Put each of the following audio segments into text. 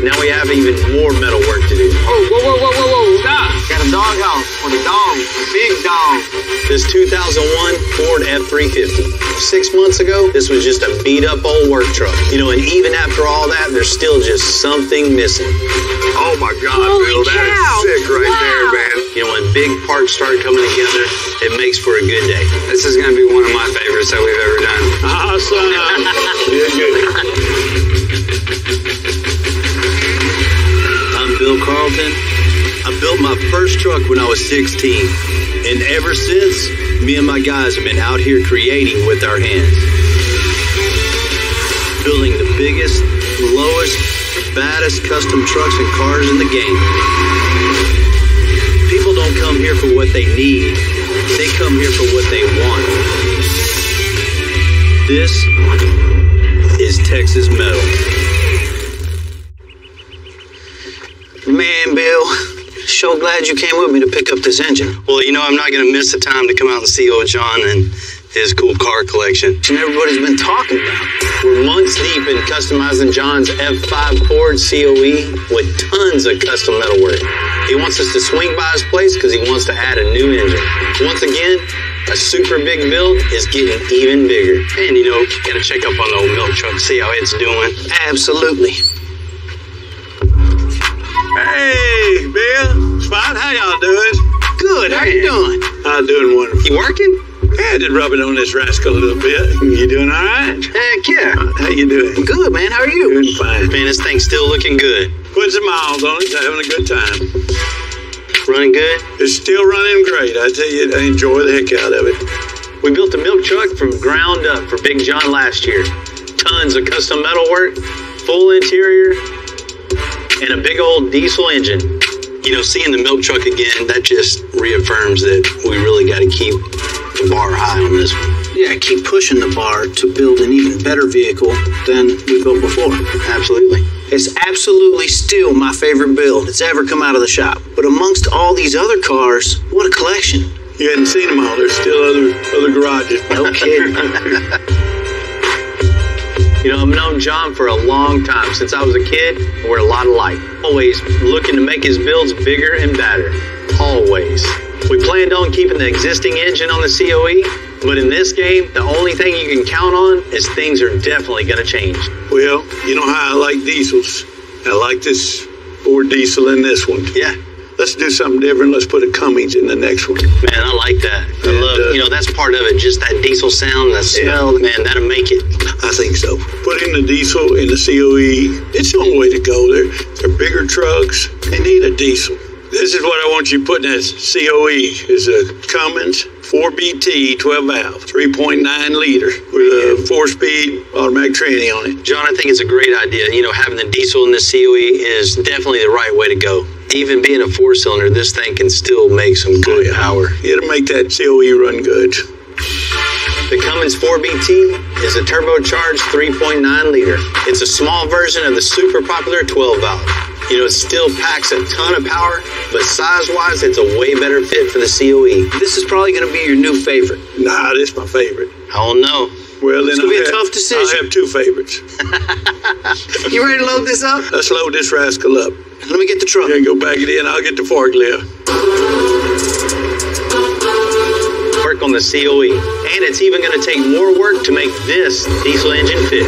Now we have even more metal work to do. Oh, whoa, stop. Got a doghouse for the dog, a big dog. This 2001 Ford F-350. 6 months ago, this was just a beat-up old work truck. You know, and even after all that, there's still just something missing. Oh my God, Bill, that is sick right there, man. You know, when big parts start coming together, it makes for a good day. This is going to be one of my favorites that we've ever done. Awesome. Yeah, good. I'm Bill Carlton. I built my first truck when I was 16. And ever since, me and my guys have been out here creating with our hands. Building the biggest, lowest, baddest custom trucks and cars in the game. People don't come here for what they need. They come here for what they want. This is Texas Metal. Man, Bill, so glad you came with me to pick up this engine. Well, you know, I'm not going to miss the time to come out and see old John and his cool car collection. And everybody's been talking about. We're months deep in customizing John's F5 Ford COE with tons of custom metalwork. He wants us to swing by his place because he wants to add a new engine. Once again, a super big build is getting even bigger. And, you know, got to check up on the old milk truck, see how it's doing. Absolutely. Hey, Bill. Spot, how y'all doing? Good, how you doing? I'm doing wonderful. You working? Yeah, just rubbing on this rascal a little bit. You doing all right? Heck yeah. How you doing? Good, man. How are you? Doing fine. Man, this thing's still looking good. Putting some miles on it, having a good time. Running good? It's still running great. I tell you, I enjoy the heck out of it. We built a milk truck from ground up for Big John last year. Tons of custom metalwork, full interior, and a big old diesel engine. You know, seeing the milk truck again, that just reaffirms that we really got to keep the bar high on this one. Yeah, keep pushing the bar to build an even better vehicle than we built before. Absolutely. It's absolutely still my favorite build that's ever come out of the shop. But amongst all these other cars, what a collection. You hadn't seen them all. There's still other garages. No kidding. You know, I've known John for a long time. Since I was a kid, we're a lot alike. Always looking to make his builds bigger and badder. Always. We planned on keeping the existing engine on the COE, but in this game, the only thing you can count on is things are definitely going to change. Well, you know how I like diesels. I like this Ford diesel in this one. Yeah. Let's do something different. Let's put a Cummins in the next one. Man, I like that. I love, you know, that's part of it. Just that diesel sound, the smell, man, that'll make it. I think so. Putting the diesel in the COE, it's the only way to go. They're bigger trucks. They need a diesel. This is what I want you putting as COE, is a Cummins 4BT 12 valve, 3.9 liter with a 4-speed automatic tranny on it. John, I think it's a great idea. You know, having the diesel in the COE is definitely the right way to go. Even being a 4-cylinder, this thing can still make some good power. It'll make that COE run good. The Cummins 4BT is a turbocharged 3.9 liter. It's a small version of the super popular 12 valve. You know, it still packs a ton of power, but size-wise, it's a way better fit for the COE. This is probably going to be your new favorite. Nah, this is my favorite. I don't know. Well, then It's going to be a tough decision. I'll have two favorites. You ready to load this up? Let's load this rascal up. Let me get the truck. Yeah, go back it in. I'll get the forklift. Work on the COE. And it's even going to take more work to make this diesel engine fit.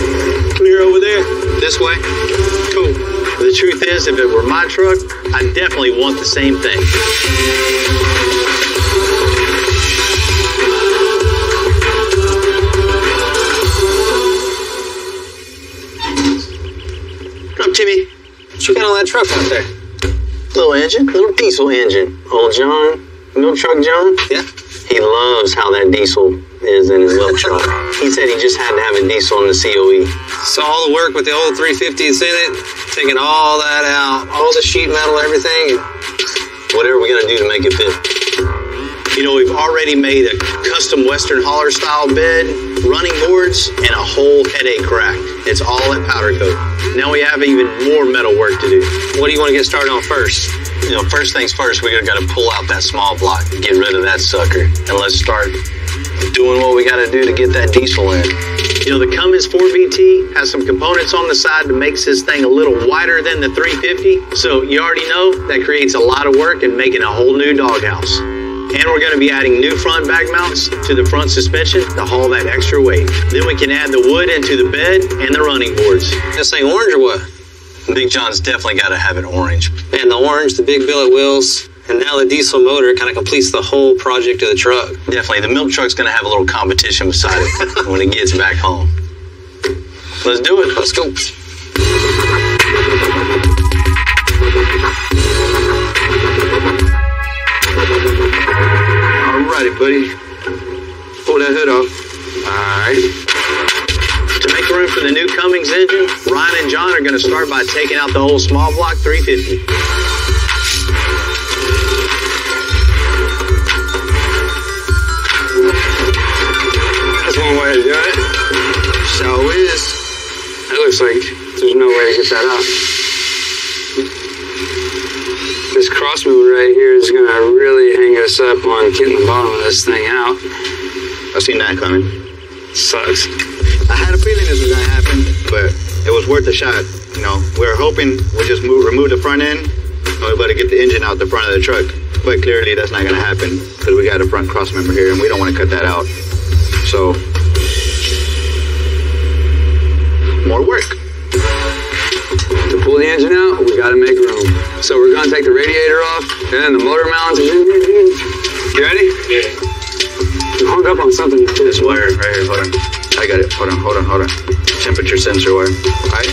Clear over there? This way? Cool. The truth is, if it were my truck, I definitely want the same thing. Come, Timmy. What you got on that truck out there? Little engine, little diesel engine. Old John, milk truck John. Yeah. He loves how that diesel is in his milk truck. He said he just had to have a diesel in the COE. So all the work with the old 350 in it, taking all that out, all the sheet metal, everything. Whatever we're going to do to make it fit. You know, we've already made a custom Western hauler style bed, running boards, and a whole headache rack. It's all at powder coat. Now we have even more metal work to do. What do you want to get started on first? You know, first things first, we're going to pull out that small block, get rid of that sucker, and let's start doing what we got to do to get that diesel in. You know, the Cummins 4VT has some components on the side that makes this thing a little wider than the 350. So you already know that creates a lot of work in making a whole new doghouse. And we're going to be adding new front bag mounts to the front suspension to haul that extra weight. Then we can add the wood into the bed and the running boards. This thing orange or what? Big John's definitely got to have it orange. And the orange, the big billet wheels, and now the diesel motor kind of completes the whole project of the truck. Definitely. The milk truck's going to have a little competition beside it when it gets back home. Let's do it. Let's go. Alrighty, buddy. Pull that hood off. Alright. To make room for the new Cummins engine, Ryan and John are going to start by taking out the old small block 350. That's one way to do it. So is. It looks like there's no way to get that out. This cross mover right here is going to really hang us up on getting the bottom of this thing out. I've seen that coming. Sucks. I had a feeling this was going to happen, but it was worth a shot. You know, we were hoping we'll just remove the front end and we're about to get the engine out the front of the truck. But clearly that's not going to happen because we got a front cross member here and we don't want to cut that out. So, more work. To pull the engine out, we got to make room. So we're going to take the radiator off and then the motor mounts. You ready? Yeah. You hung up on something. This wire right here, hold on. I got it. Hold on. Temperature sensor wire. All right.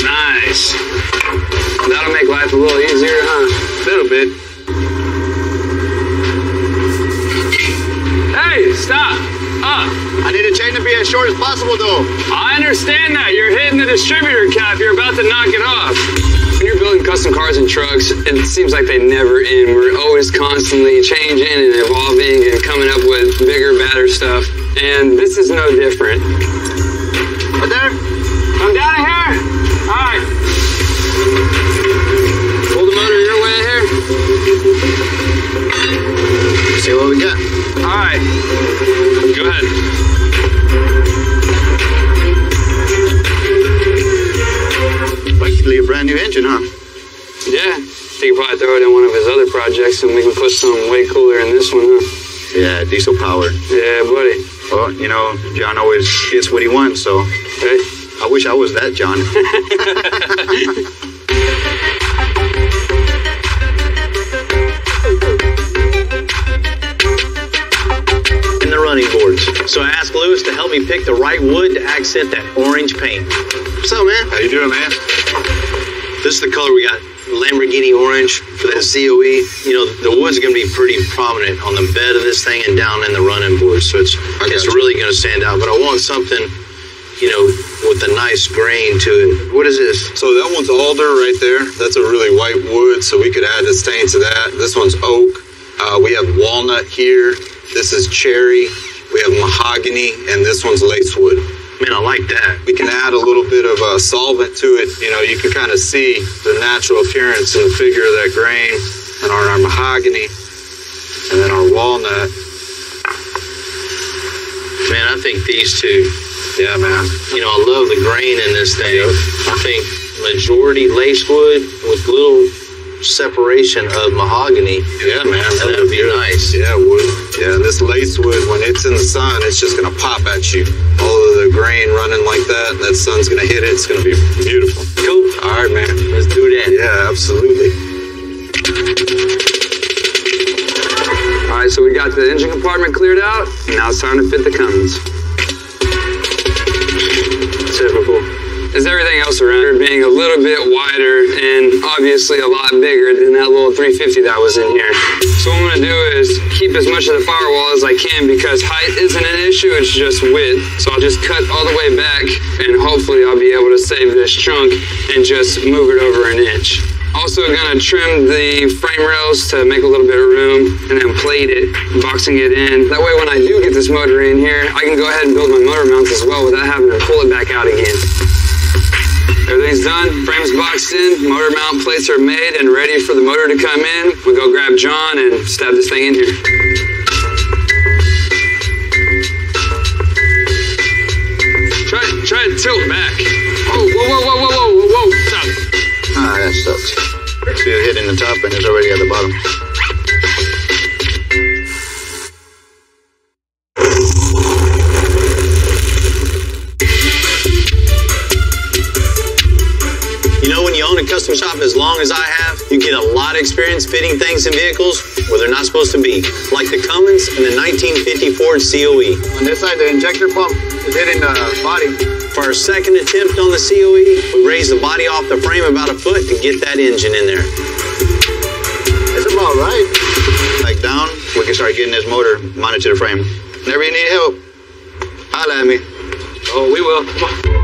Nice. That'll make life a little easier, huh? A little bit. Hey, stop. I need the chain to be as short as possible, though. I understand that. You're hitting the distributor cap. You're about to knock it off. When you're building custom cars and trucks, it seems like they never end. We're always constantly changing and evolving and coming up with bigger, badder stuff. And this is no different. Right there? Come down here. All right. Pull the motor your way here. See what we got. All right. Go ahead. Basically a brand new engine, huh? Yeah. He could probably throw it in one of his other projects and we can put something way cooler in this one, huh? Yeah, diesel power. Yeah, buddy. Well, you know, John always gets what he wants, so Hey. I wish I was that John. And the running boards. So I asked Lewis to help me pick the right wood to accent that orange paint. What's up, man? How you doing, man? This is the color we got. Lamborghini orange for that COE. You know, the wood's going to be pretty prominent on the bed of this thing and down in the running board. So it's really going to stand out. But I want something, you know, with a nice grain to it. What is this? So that one's alder right there. That's a really white wood, so we could add a stain to that. This one's oak. We have walnut here. This is cherry. We have mahogany, and this one's lacewood. Man, I like that. We can add a little bit of solvent to it. You know, you can kind of see the natural appearance and the figure of that grain, and our mahogany, and then our walnut. Man, I think these two, Yeah, man. you know, I love the grain in this thing. I think majority lacewood with little separation of mahogany. Yeah, man. That would be nice. Yeah, wood. Yeah, this lacewood, when it's in the sun, it's just going to pop at you. All of the grain running like that, that sun's going to hit it. It's going to be beautiful. Cool. All right, man. Let's do that. Yeah, absolutely. All right, so we got the engine compartment cleared out. Now it's time to fit the Cummins. Typical. As everything else around here being a little bit wider and obviously a lot bigger than that little 350 that was in here. So what I'm gonna do is keep as much of the firewall as I can because height isn't an issue, it's just width. So I'll just cut all the way back and hopefully I'll be able to save this chunk and just move it over an inch. Also gonna trim the frame rails to make a little bit of room and then plate it, boxing it in. That way when I do get this motor in here, I can go ahead and build my motor mounts as well without having to pull it back out again. Everything's done, frames boxed in, motor mount plates are made and ready for the motor to come in. We go grab John and stab this thing in here. Try to tilt back. Oh, whoa, stop. Ah, that sucks. See it hitting the top and it's already at the bottom. You know, when you own a custom shop as long as I have, you get a lot of experience fitting things in vehicles where they're not supposed to be, like the Cummins and the 1950 Ford COE. On this side, the injector pump is hitting the body. For our second attempt on the COE, we raised the body off the frame about a foot to get that engine in there. It's about right. Like down, we can start getting this motor mounted to the frame. Whenever you need help, holla at me. Oh, we will. Come on.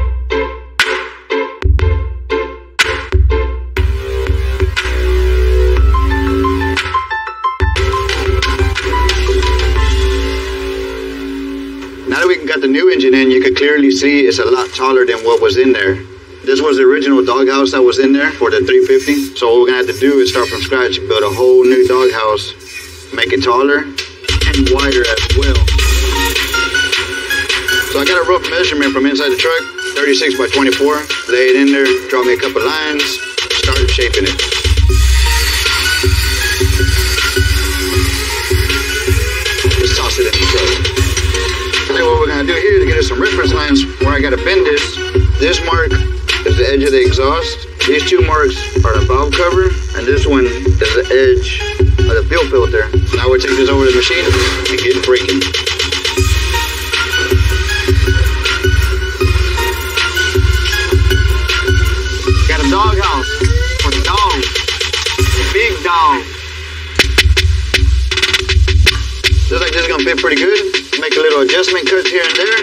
Now that we got the new engine in, you could clearly see it's a lot taller than what was in there. This was the original doghouse that was in there for the 350. So what we're gonna have to do is start from scratch, build a whole new doghouse, make it taller and wider as well. So I got a rough measurement from inside the truck, 36 by 24. Lay it in there, draw me a couple lines, start shaping it. Just toss it in the truck. What we're gonna do here to get us some reference lines where I gotta bend this. This mark is the edge of the exhaust. These two marks are the valve cover, and this one is the edge of the fuel filter. Now we'll take this over to the machine and get it breaking. Got a doghouse for the dog, big dog. Looks like this is gonna fit pretty good. Make a little adjustment cuts here and there.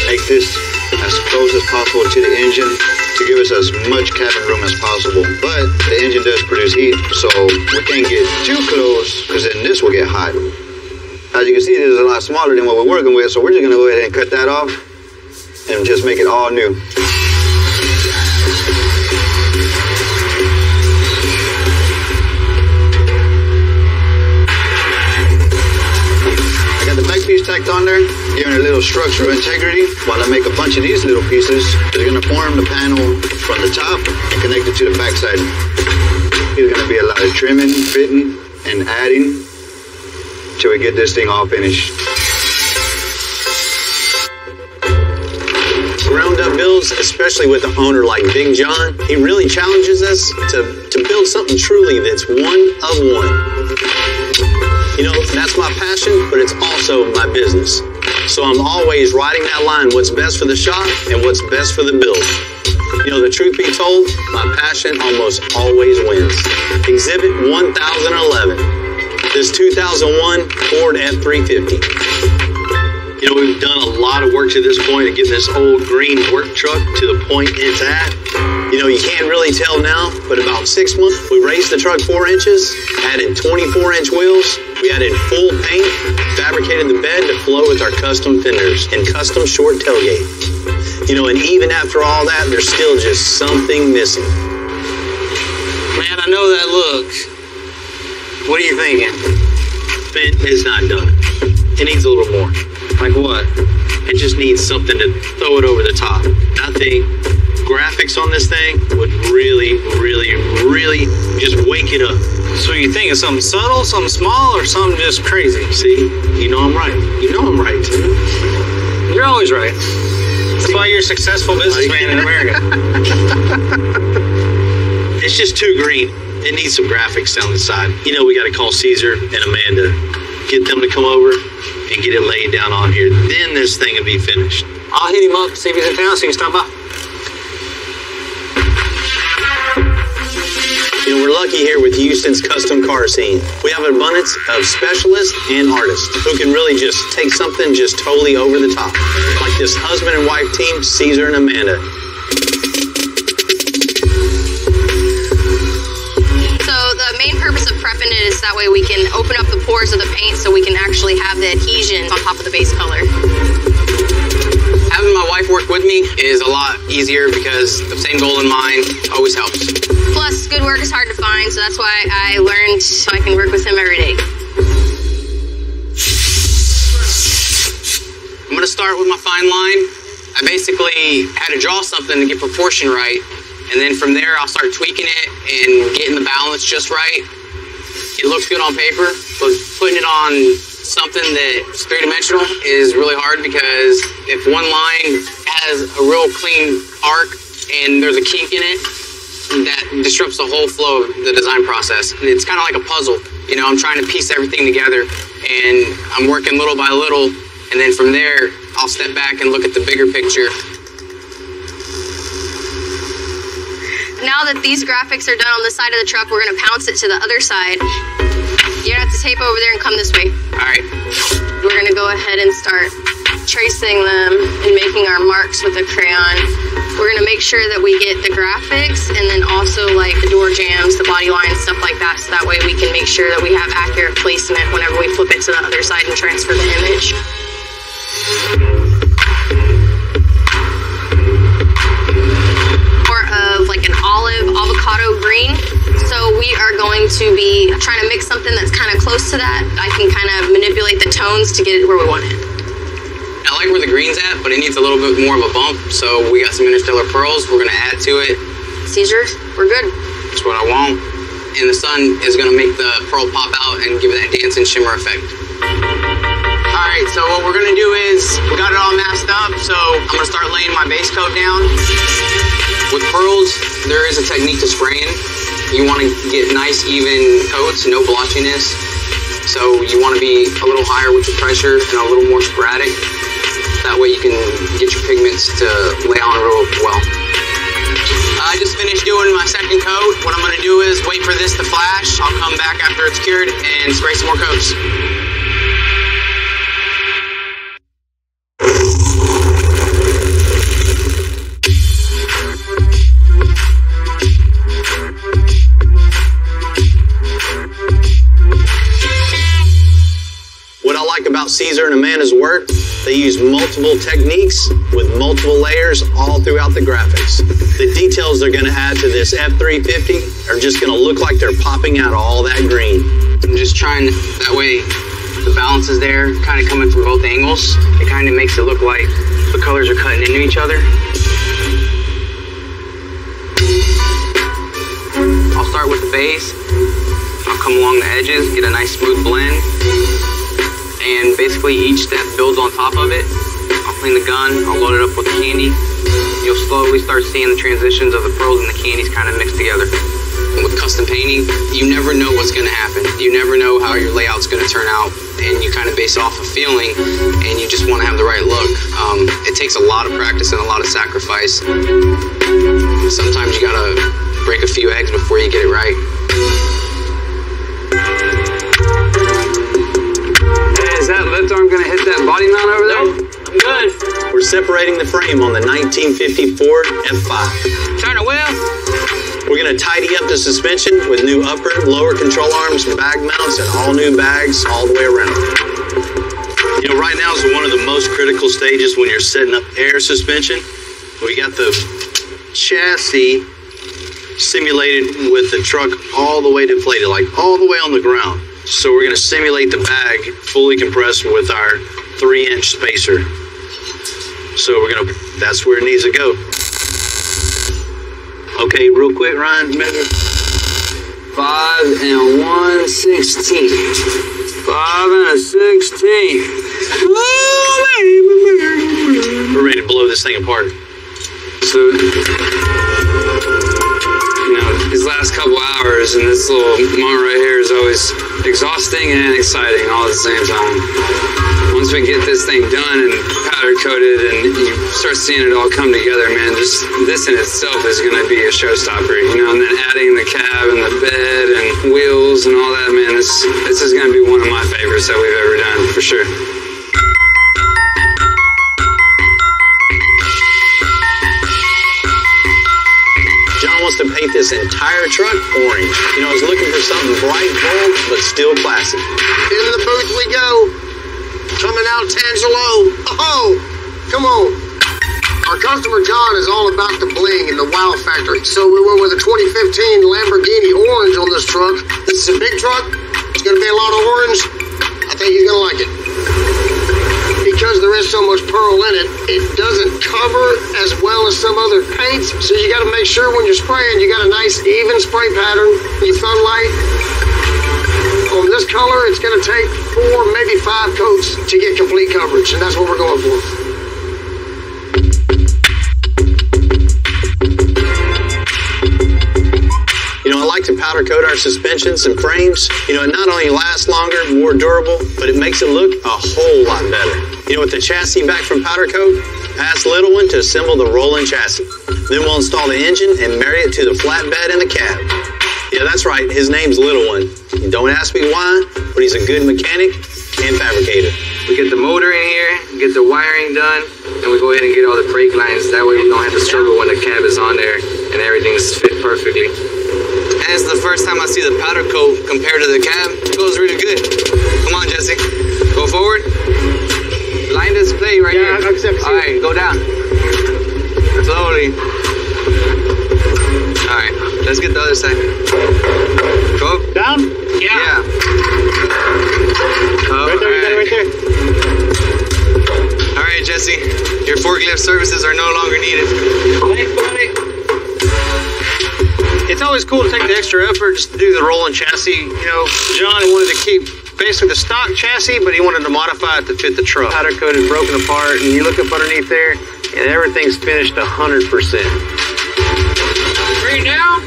Make this as close as possible to the engine to give us as much cabin room as possible. But the engine does produce heat, so we can't get too close because then this will get hot. As you can see, this is a lot smaller than what we're working with, so we're just gonna go ahead and cut that off and just make it all new. Piece tacked on there, giving it a little structural integrity while I make a bunch of these little pieces that are going to form the panel from the top and connect it to the backside. There's going to be a lot of trimming, fitting, and adding till we get this thing all finished. Ground up builds, especially with an owner like Big John, he really challenges us to build something truly that's one of one. You know, that's my passion, but it's also my business. So I'm always riding that line, what's best for the shop and what's best for the build. You know, the truth be told, my passion almost always wins. Exhibit 1011, this 2001 Ford F-350. You know, we've done a lot of work to this point of getting this old green work truck to the point it's at. You know, you can't really tell now, but about 6 months, we raised the truck 4 inches, added 24-inch wheels, we added full paint, fabricated the bed to flow with our custom fenders and custom short tailgate. You know, and even after all that, there's still just something missing. Man, I know that look. What are you thinking? It is not done. It needs a little more. Like what? It just needs something to throw it over the top. I think graphics on this thing would really just wake it up. So you think it's something subtle, something small, or something just crazy? See, you know I'm right. You know I'm right, too. You're always right. That's why you're a successful businessman in America. It's just too green. It needs some graphics down the side. You know, we got to call Caesar and Amanda, get them to come over and get it laid down on here. Then this thing will be finished. I'll hit him up, see if he's in town, so you can stop by. You know, we're lucky here with Houston's custom car scene. We have an abundance of specialists and artists who can really just take something just totally over the top. Like this husband and wife team, Caesar and Amanda. So the main purpose of prepping it is that way we can open up the pores of the paint so we can actually have the adhesion on top of the base color. Having having my wife work with me is a lot easier because the same goal in mind always helps. Plus, good work is hard to find, so that's why I learned so I can work with him every day. I'm gonna start with my fine line. I basically had to draw something to get proportion right, and then from there I'll start tweaking it and getting the balance just right. It looks good on paper, but putting it on something that's three-dimensional is really hard because if one line has a real clean arc and there's a kink in it, that disrupts the whole flow of the design process. And it's kind of like a puzzle. You know, I'm trying to piece everything together, and I'm working little by little, and then from there, I'll step back and look at the bigger picture. Now that these graphics are done on the side of the truck, we're gonna pounce it to the other side. You're gonna have to tape over there and come this way. All right. We're gonna go ahead and start tracing them and making our marks with a crayon. We're gonna make sure that we get the graphics and then also like the door jambs, the body lines, stuff like that, so that way we can make sure that we have accurate placement whenever we flip it to the other side and transfer the image. More of like an olive avocado green. So we are going to be trying to mix something that's kind of close to that. I can kind of manipulate the tones to get it where we want it. I like where the green's at, but it needs a little bit more of a bump. So we got some interstellar pearls. We're gonna add to it. Caesar, we're good. That's what I want. And the sun is gonna make the pearl pop out and give it that dancing shimmer effect. All right, so what we're gonna do is, we got it all masked up, so I'm gonna start laying my base coat down. With pearls, there is a technique to spraying. You wanna get nice, even coats, no blotchiness. So you wanna be a little higher with your pressure and a little more sporadic. That way you can get your pigments to lay on real well. I just finished doing my second coat. What I'm gonna do is wait for this to flash. I'll come back after it's cured and spray some more coats. What I like about Caesar and Amanda's work, they use multiple techniques with multiple layers all throughout the graphics. The details they're going to add to this F350 are just going to look like they're popping out all that green. I'm just trying, that way the balance is there, kind of coming from both angles. It kind of makes it look like the colors are cutting into each other. I'll start with the base. I'll come along the edges, get a nice smooth blend. And basically each step builds on top of it. I'll clean the gun, I'll load it up with the candy. You'll slowly start seeing the transitions of the pearls and the candies kind of mixed together. And with custom painting, you never know what's going to happen. You never know how your layout's going to turn out, and you kind of base off a feeling, and you just want to have the right look. It takes a lot of practice and a lot of sacrifice. Sometimes you got to break a few eggs before you get it right. Is that left arm gonna hit that body mount over there? I'm good. We're separating the frame on the 1950 Ford F5. Turn it well. We're going to tidy up the suspension with new upper and lower control arms, bag mounts, and all new bags all the way around. You know, right now is one of the most critical stages when you're setting up air suspension. We got the chassis simulated with the truck all the way deflated, like all the way on the ground. So we're going to simulate the bag fully compressed with our 3-inch spacer. So that's where it needs to go. Okay, real quick, Ryan, measure. 5 and 1/16. 5 and a 16. We're ready to blow this thing apart. So, you know, these last couple hours and this little moment right here is always exhausting and exciting all at the same time. Once we get this thing done and powder coated and you start seeing it all come together, man, just this in itself is going to be a showstopper, you know, and then adding the cab and the bed and wheels and all that, man, this is going to be one of my favorites that we've ever done, for sure. To paint this entire truck orange. You know, I was looking for something bright, bold, but still classy. In the booth we go. Coming out Tangelo. Oh, come on. Our customer John is all about the bling and the wow factor, so we went with a 2015 Lamborghini Orange on this truck. This is a big truck. It's going to be a lot of orange. I think you're going to like it. Because there is so much pearl in it, it doesn't cover as well as some other paints, so you got to make sure when you're spraying, you got a nice even spray pattern. Your sunlight. On this color, it's going to take 4, maybe 5 coats to get complete coverage, and that's what we're going for. You know, I like to powder coat our suspensions and frames. You know, it not only lasts longer, more durable, but it makes it look a whole lot better. You know, with the chassis back from powder coat, ask Little One to assemble the rolling chassis. Then we'll install the engine and marry it to the flatbed and the cab. Yeah, that's right, his name's Little One. Don't ask me why, but he's a good mechanic and fabricator. We get the motor in here, get the wiring done, and we go ahead and get all the brake lines. That way we don't have to struggle when the cab is on there and everything's fit perfectly. And it's the first time I see the powder coat compared to the cab. It goes really good. Come on, Jesse. Go forward. Line display right here. All right, go down. Slowly. All right, let's get the other side. Go up. Down? Yeah. Oh, Right there, you got it right there. All right, Jesse. Your forklift services are no longer needed. Thanks, buddy. It's always cool to take the extra effort just to do the rolling chassis. You know, John wanted to keep basically the stock chassis, but he wanted to modify it to fit the truck. Powder coated, broken apart, and you look up underneath there, and everything's finished 100%. Right now?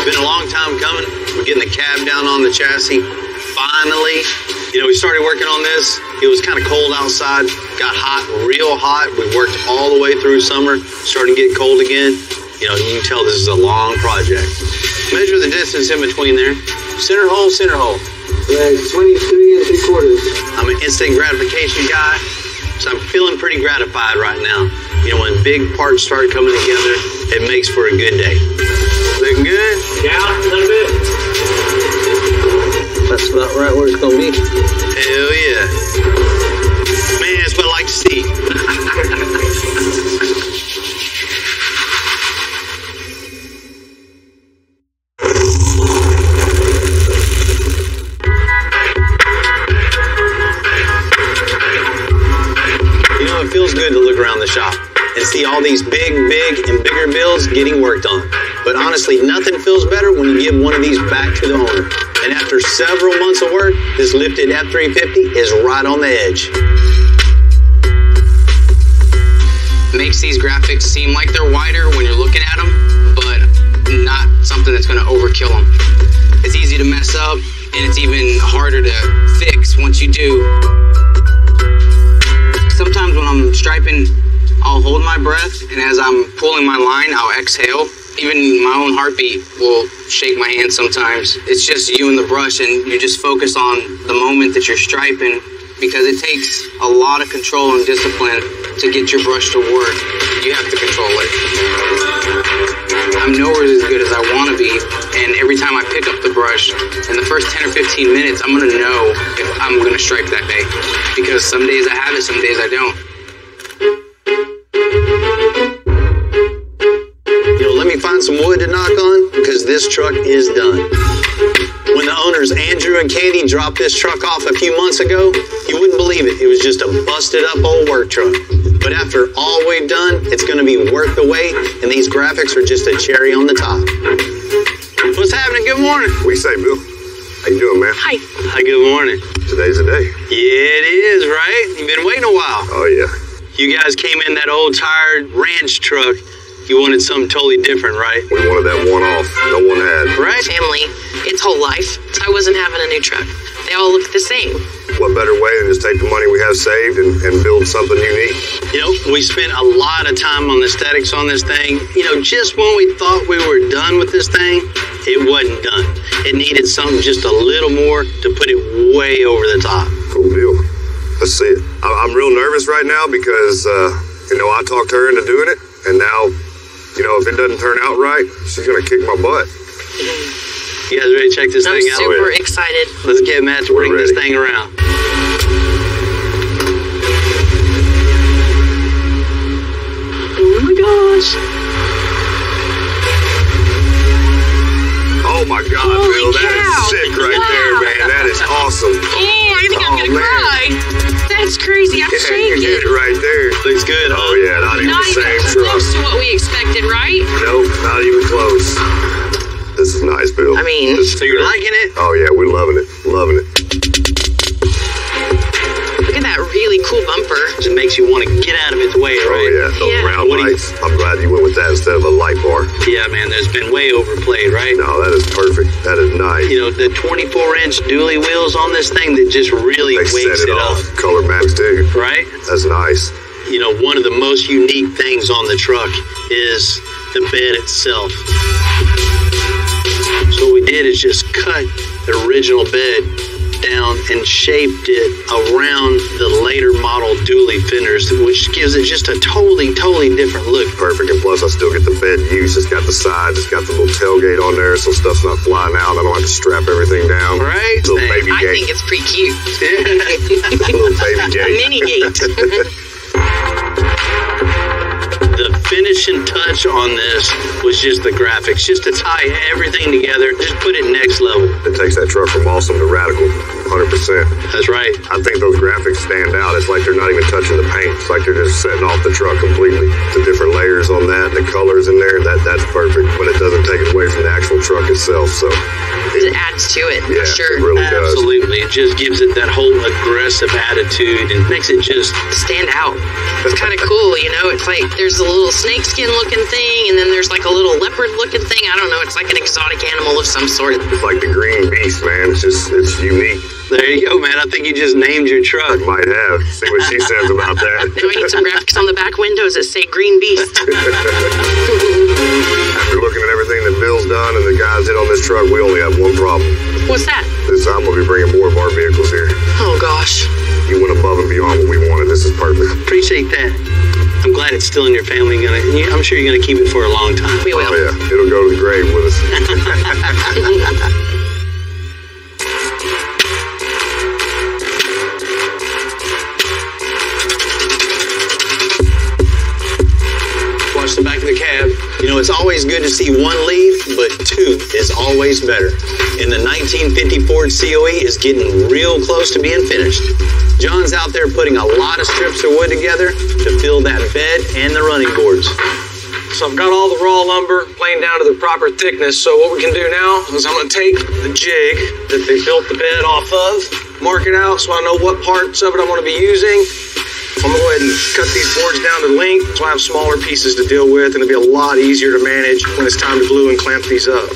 Been a long time coming. We're getting the cab down on the chassis. Finally, you know, we started working on this. It was kind of cold outside, got hot, real hot. We worked all the way through summer, starting to get cold again. You know, you can tell this is a long project. Measure the distance in between there. Center hole, center hole. Yeah, 23 3/4. I'm an instant gratification guy, so I'm feeling pretty gratified right now. You know, when big parts start coming together, it makes for a good day. Looking good? Yeah, a little bit. That's about right where it's gonna be. Hell yeah. Man, that's what I like to see. You know, it feels good to look around the shop and see all these big and bigger builds getting worked on. But honestly, nothing feels better when you give one of these back to the owner. And after several months of work, this lifted F-350 is right on the edge. Makes these graphics seem like they're wider when you're looking at them, but not something that's going to overkill them. It's easy to mess up, and it's even harder to fix once you do. Sometimes when I'm striping, I'll hold my breath, and as I'm pulling my line, I'll exhale. Even my own heartbeat will shake my hand sometimes. It's just you and the brush, and you just focus on the moment that you're striping, because it takes a lot of control and discipline to get your brush to work. You have to control it. I'm nowhere as good as I want to be, and every time I pick up the brush, in the first 10 or 15 minutes, I'm going to know if I'm going to stripe that day. Because some days I have it, some days I don't. You know, let me find some wood to knock on, because this truck is done. When the owners Andrew and Katie dropped this truck off a few months ago, you wouldn't believe it. It was just a busted up old work truck. But after all we've done, it's going to be worth the wait, and these graphics are just a cherry on the top. What's happening? Good morning. We say, Bill. How you doing, man? Hi. Hi, good morning. Today's the day. Yeah, it is, right? You've been waiting a while. Oh, yeah. You guys came in that old tired ranch truck. You wanted something totally different, right? We wanted that one-off no one had. Right? Family, its whole life. I wasn't having a new truck. They all looked the same. What better way than just take the money we have saved and build something unique? You know, we spent a lot of time on the aesthetics on this thing. You know, just when we thought we were done with this thing, it wasn't done. It needed something just a little more to put it way over the top. Cool deal. Let's see it. I'm real nervous right now because, you know, I talked her into doing it, and now, you know, if it doesn't turn out right, she's going to kick my butt. You guys ready to check this thing out? I'm super excited. Let's get Matt to bring this thing around. Looks good, huh? Oh yeah, not even Not the even same truck. close to what we expected, right? Nope, not even close. This is nice, Bill. I mean, So you're liking it? Oh yeah, we're loving it. Loving it. look at that really cool bumper. It makes you want to get out of its way, Oh right? yeah, those Yeah. round What do you- lights. I'm glad you went with that instead of a light bar. Yeah, man, there's been way overplayed, right? No, that is perfect. That is nice. You know, the 24-inch dually wheels on this thing that just really They wakes set it it up, off. Color match too. right? That's nice. You know, one of the most unique things on the truck is the bed itself. So what we did is just cut the original bed down and shaped it around the later model dually fenders, which gives it just a totally different look. Perfect. And plus, I still get the bed use. It's got the sides. It's got the little tailgate on there, so stuff's not flying out. I don't have to strap everything down. Right? Little baby I gate. think it's pretty cute. Little baby gate. Mini gate. The finishing touch on this was just the graphics, just to tie everything together, just put it next level. It takes that truck from awesome to radical, 100%. That's right. I think those graphics stand out. It's like they're not even touching the paint. It's like they're just setting off the truck completely. The different layers on that, the colors in there, that's perfect. But it doesn't take it away from the actual truck itself. So It adds to it, yeah, for sure. it really does. Absolutely. It just gives it that whole aggressive attitude and makes it just Stand out. It's kind of cool, you know? It's like there's a little snakeskin looking thing, and then there's like a little leopard looking thing. I don't know. It's like an exotic animal of some sort. It's like the green beast, man. It's unique. there you go, man. I think you just named your truck. Might have. See what she says about that. Do we need some graphics on the back windows that say Green Beast? After looking at everything that Bill's done and the guys did on this truck, we only have one problem. What's that? This time we'll be bringing more of our vehicles here. Oh, gosh. You went above and beyond what we wanted. This is perfect. Appreciate that. I'm glad it's still in your family. I'm sure you're gonna keep it for a long time. We will. Oh yeah, it'll go to the grave with us. Watch the back of the cab. You know, it's always good to see one leave, but two is always better. And the 1950 Ford COE is getting real close to being finished. John's out there putting a lot of strips of wood together to fill that bed and the running boards. So I've got all the raw lumber planed down to the proper thickness. So what we can do now is I'm going to take the jig that they built the bed off of, mark it out so I know what parts of it I'm going to be using. I'm going to go ahead and cut these boards down to length so I have smaller pieces to deal with, and it'll be a lot easier to manage when it's time to glue and clamp these up.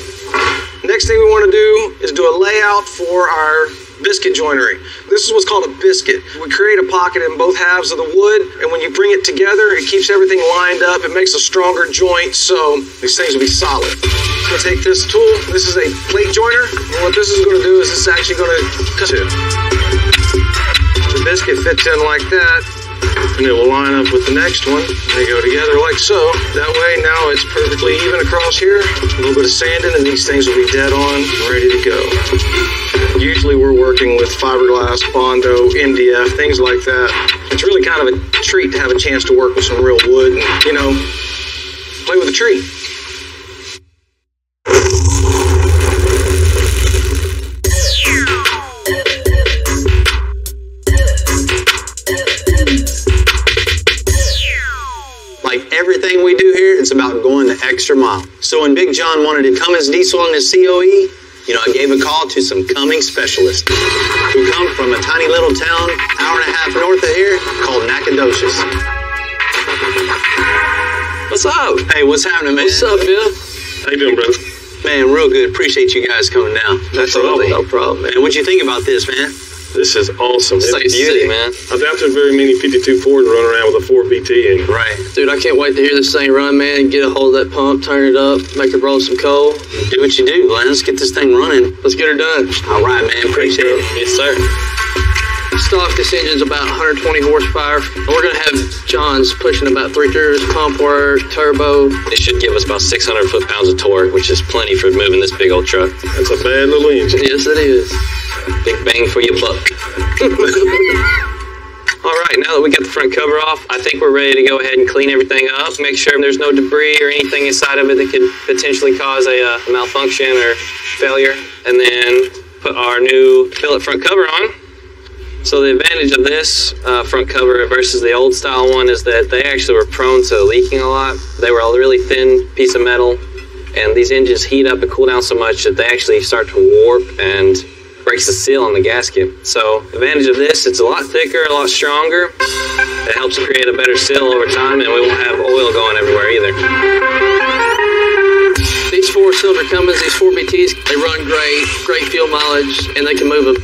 Next thing we want to do is do a layout for our biscuit joinery. This is what's called a biscuit. We create a pocket in both halves of the wood, and when you bring it together, it keeps everything lined up. It makes a stronger joint, so these things will be solid. I'm going to take this tool. This is a plate joiner, and what this is going to do is it's actually going to cut it. The biscuit fits in like that, and it will line up with the next one. They go together like so. That way now it's perfectly even across here. A little bit of sanding and these things will be dead on, ready to go. Usually we're working with fiberglass, Bondo, India, things like that. It's really kind of a treat to have a chance to work with some real wood and, you know, play with a tree. Everything we do here, it's about going the extra mile. So when Big John wanted a Cummins diesel in his COE, I gave a call to some Cummins specialists who come from a tiny little town, hour and a half north of here, called Nacogdoches. What's up? Hey, what's happening, man? What's up, Bill? How you doing, brother? Man, real good. Appreciate you guys coming down. Absolutely. No problem, man. Man, what'd you think about this, man? This is awesome. It's like beauty, man. I've after very many 52 Ford run around with a 4BT in. Right. Dude, I can't wait to hear this thing run, man, and get a hold of that pump, turn it up, make it roll some coal. Do what you do, Glenn. Let's get this thing running. Let's get her done. All right, man. Appreciate it. Yes, sir. Stock, this engine's about 120 horsepower. We're going to have John's pushing about 3 through pump work, turbo. It should give us about 600 foot-pounds of torque, which is plenty for moving this big old truck. That's a bad little engine. Yes, it is. Big bang for your buck. All right, now that we got the front cover off, I think we're ready to go ahead and clean everything up, make sure there's no debris or anything inside of it that could potentially cause a malfunction or failure, and then put our new billet front cover on. So the advantage of this front cover versus the old style one is that they actually were prone to leaking a lot. They were a really thin piece of metal, and these engines heat up and cool down so much that they actually start to warp and breaks the seal on the gasket. So the advantage of this, it's a lot thicker, a lot stronger. It helps create a better seal over time, and we won't have oil going everywhere either. These 4-cylinder Cummins, these 4BTs, they run great fuel mileage, and they can move a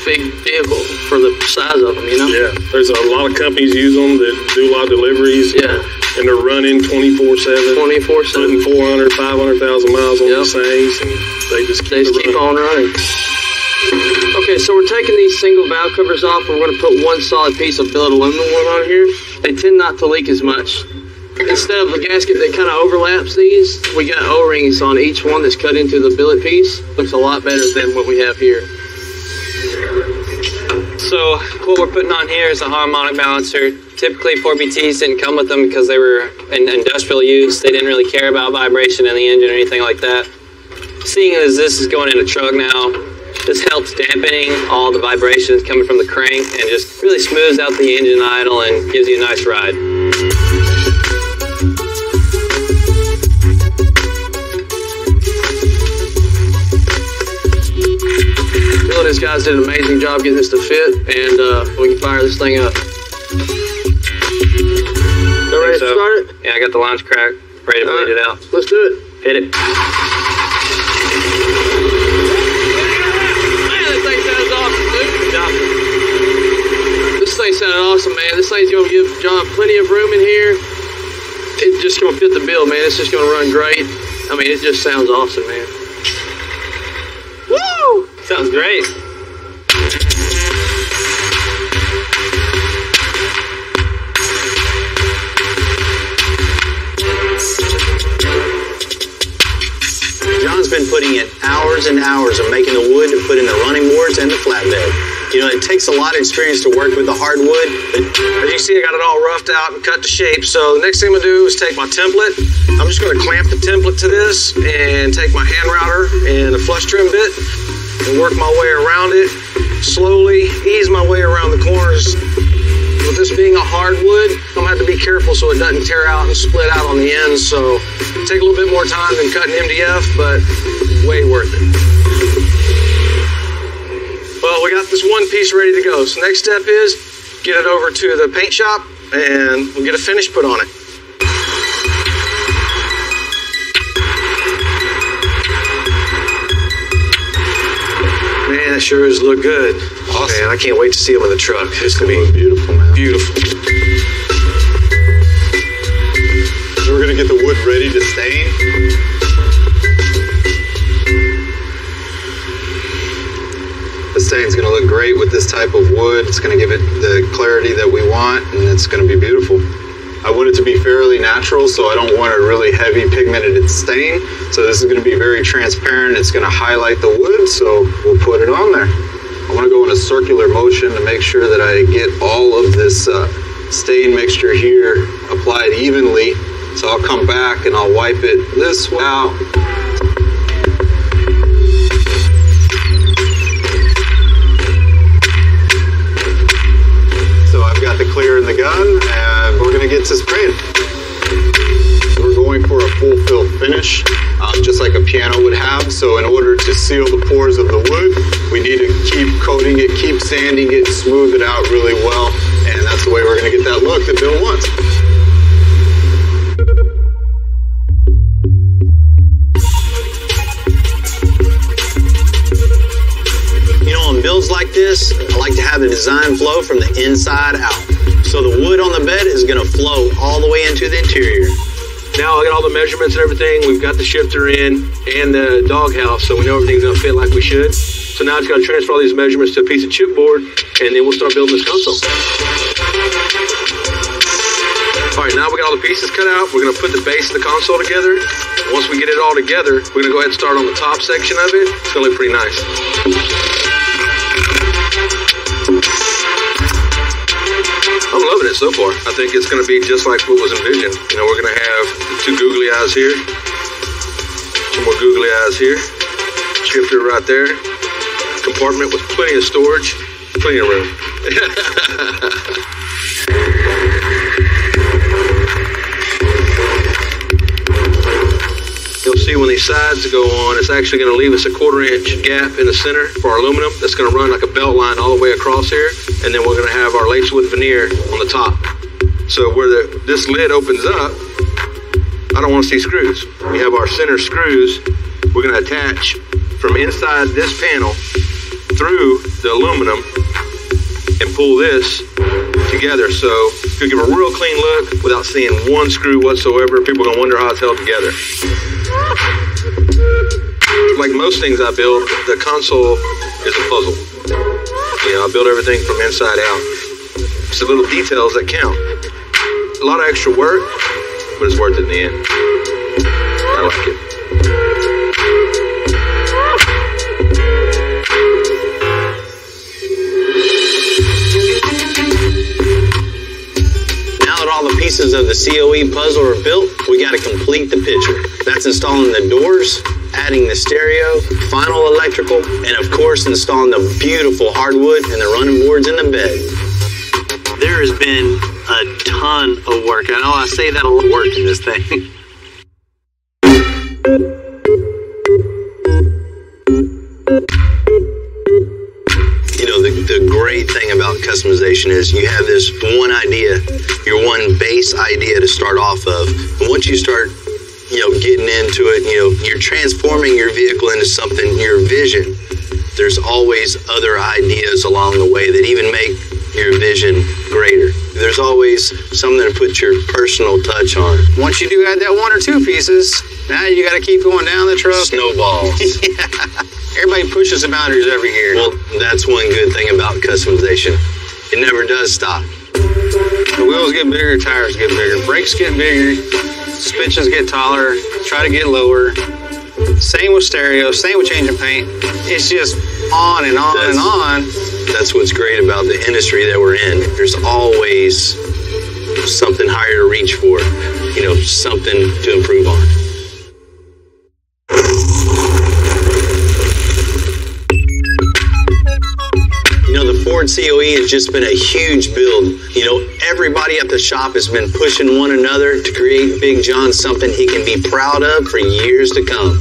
big vehicle for the size of them. Yeah, there's a lot of companies use them that do a lot of deliveries. Yeah, and they're running 24/7, putting 400, 500,000 miles on these things, and they just keep on running. Okay, so we're taking these single valve covers off. We're going to put one solid piece of billet aluminum one on here. They tend not to leak as much. Instead of the gasket that kind of overlaps these, we got O-rings on each one that's cut into the billet piece. Looks a lot better than what we have here. So what we're putting on here is a harmonic balancer. Typically 4BTs didn't come with them because they were in industrial use. They didn't really care about vibration in the engine or anything like that. Seeing as this is going in a truck now, this helps dampening all the vibrations coming from the crank and just really smooths out the engine idle and gives you a nice ride. Bill and his guys did an amazing job getting this to fit, and we can fire this thing up. You ready to start it? Yeah, I got the launch crack ready to bleed it out. Let's do it. Hit it. This thing sounded awesome, man. This thing's going to give John plenty of room in here. It's just going to fit the bill, man. It's just going to run great. I mean, it just sounds awesome, man. Woo! Sounds great. John's been putting in hours and hours of making the wood to put in the running boards and the flatbed. It takes a lot of experience to work with the hardwood. As you can see, I got it all roughed out and cut to shape. So the next thing I'm gonna do is take my template. I'm just gonna clamp the template to this and take my hand router and a flush trim bit and work my way around it. Slowly ease my way around the corners. With this being a hardwood, I'm gonna have to be careful so it doesn't tear out and split out on the ends. So take a little bit more time than cutting MDF, but way worth it. Well, we got this one piece ready to go. So next step is get it over to the paint shop and we'll get a finish put on it. Man, that sure does look good. Awesome. Man, I can't wait to see them in the truck. It's gonna be beautiful, man. Beautiful. So we're gonna get the wood ready to stain. The stain's going to look great with this type of wood. It's going to give it the clarity that we want, and it's going to be beautiful. I want it to be fairly natural, so I don't want a really heavy pigmented stain. So this is going to be very transparent. It's going to highlight the wood, so we'll put it on there. I want to go in a circular motion to make sure that I get all of this stain mixture here applied evenly. So I'll come back and I'll wipe it this way out. Got the clear in the gun, and we're going to get to spraying. We're going for a full fill finish, just like a piano would have. So in order to seal the pores of the wood, we need to keep coating it, keep sanding it, smooth it out really well, and that's the way we're going to get that look that Bill wants. On builds like this, I like to have the design flow from the inside out. So the wood on the bed is going to flow all the way into the interior. Now I got all the measurements and everything. We've got the shifter in and the doghouse, so we know everything's going to fit like we should. So now I just got to transfer all these measurements to a piece of chipboard, and then we'll start building this console. All right, now we got all the pieces cut out. We're going to put the base of the console together. Once we get it all together, we're going to go ahead and start on the top section of it. It's going to look pretty nice. I'm loving it so far. I think it's going to be just like what was envisioned. We're going to have two googly eyes here, some more googly eyes here, shifter right there, compartment with plenty of storage, plenty of room. You'll see when these sides go on, it's actually going to leave us a 1/4-inch gap in the center for our aluminum. That's going to run like a belt line all the way across here. And then we're going to have our lacewood veneer on the top. So where this lid opens up, I don't want to see screws. We have our center screws. We're going to attach from inside this panel through the aluminum and pull this together. So you'll give a real clean look without seeing one screw whatsoever. People are going to wonder how it's held together. Like most things I build, the console is a puzzle. You know, I build everything from inside out. It's the little details that count. A lot of extra work, but it's worth it in the end. I like it. All the pieces of the COE puzzle are built, we got to complete the picture. That's installing the doors, adding the stereo, final electrical, and of course installing the beautiful hardwood and the running boards in the bed. There has been a ton of work. I know I say that a lot of work in this thing. The great thing about customization is you have this one idea, your one base idea to start off of. And once you start, getting into it, you're transforming your vehicle into something, your vision. There's always other ideas along the way that even make your vision greater. There's always something to put your personal touch on. Once you do add that 1 or 2 pieces, now you got to keep going down the truck. Snowballs. Yeah. Everybody pushes the boundaries every year. Well, that's one good thing about customization. It never does stop. The wheels get bigger, tires get bigger, brakes get bigger, suspensions get taller, try to get lower. Same with stereo, same with changing paint. It's just on and on and on. That's what's great about the industry that we're in. There's always something higher to reach for, something to improve on. The Ford COE has just been a huge build. Everybody at the shop has been pushing one another to create Big John something he can be proud of for years to come.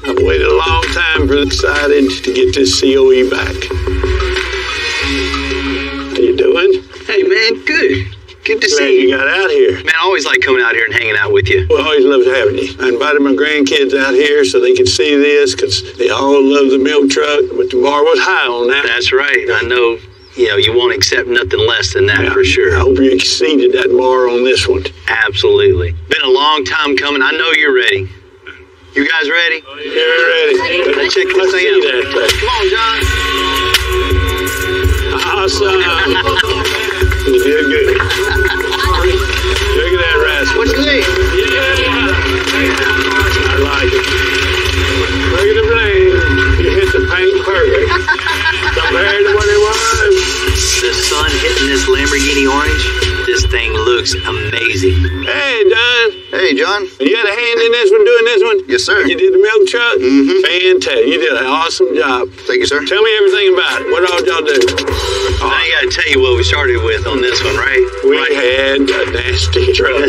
I've waited a long time for excited to get this COE back. How you doing? Hey, man, good. Good to Glad see you got out here. Man, I always like coming out here and hanging out with you. Well, I always loved having you. I invited my grandkids out here so they could see this because they all love the milk truck, but the bar was high on that. That's right. I know, you won't accept nothing less than that for sure. I hope you exceeded that bar on this one. Absolutely. Been a long time coming. I know you're ready. You guys ready? You're ready. Let's check this thing out. Come on, John. Awesome. You did good. Look at that rascal. What's your name? Yeah. I like it. Look at the blade. You hit the paint perfect. Compared to what it was. The sun hitting this Lamborghini orange, this thing looks amazing. Hey, Don. Hey, John. You had a hand in this one, doing this one? Yes, sir. You did the milk truck? Mm-hmm. Fantastic. You did an awesome job. Thank you, sir. Tell me everything about it. What all y'all do? Now you got to tell you what we started with on this one, right? We had a nasty truck.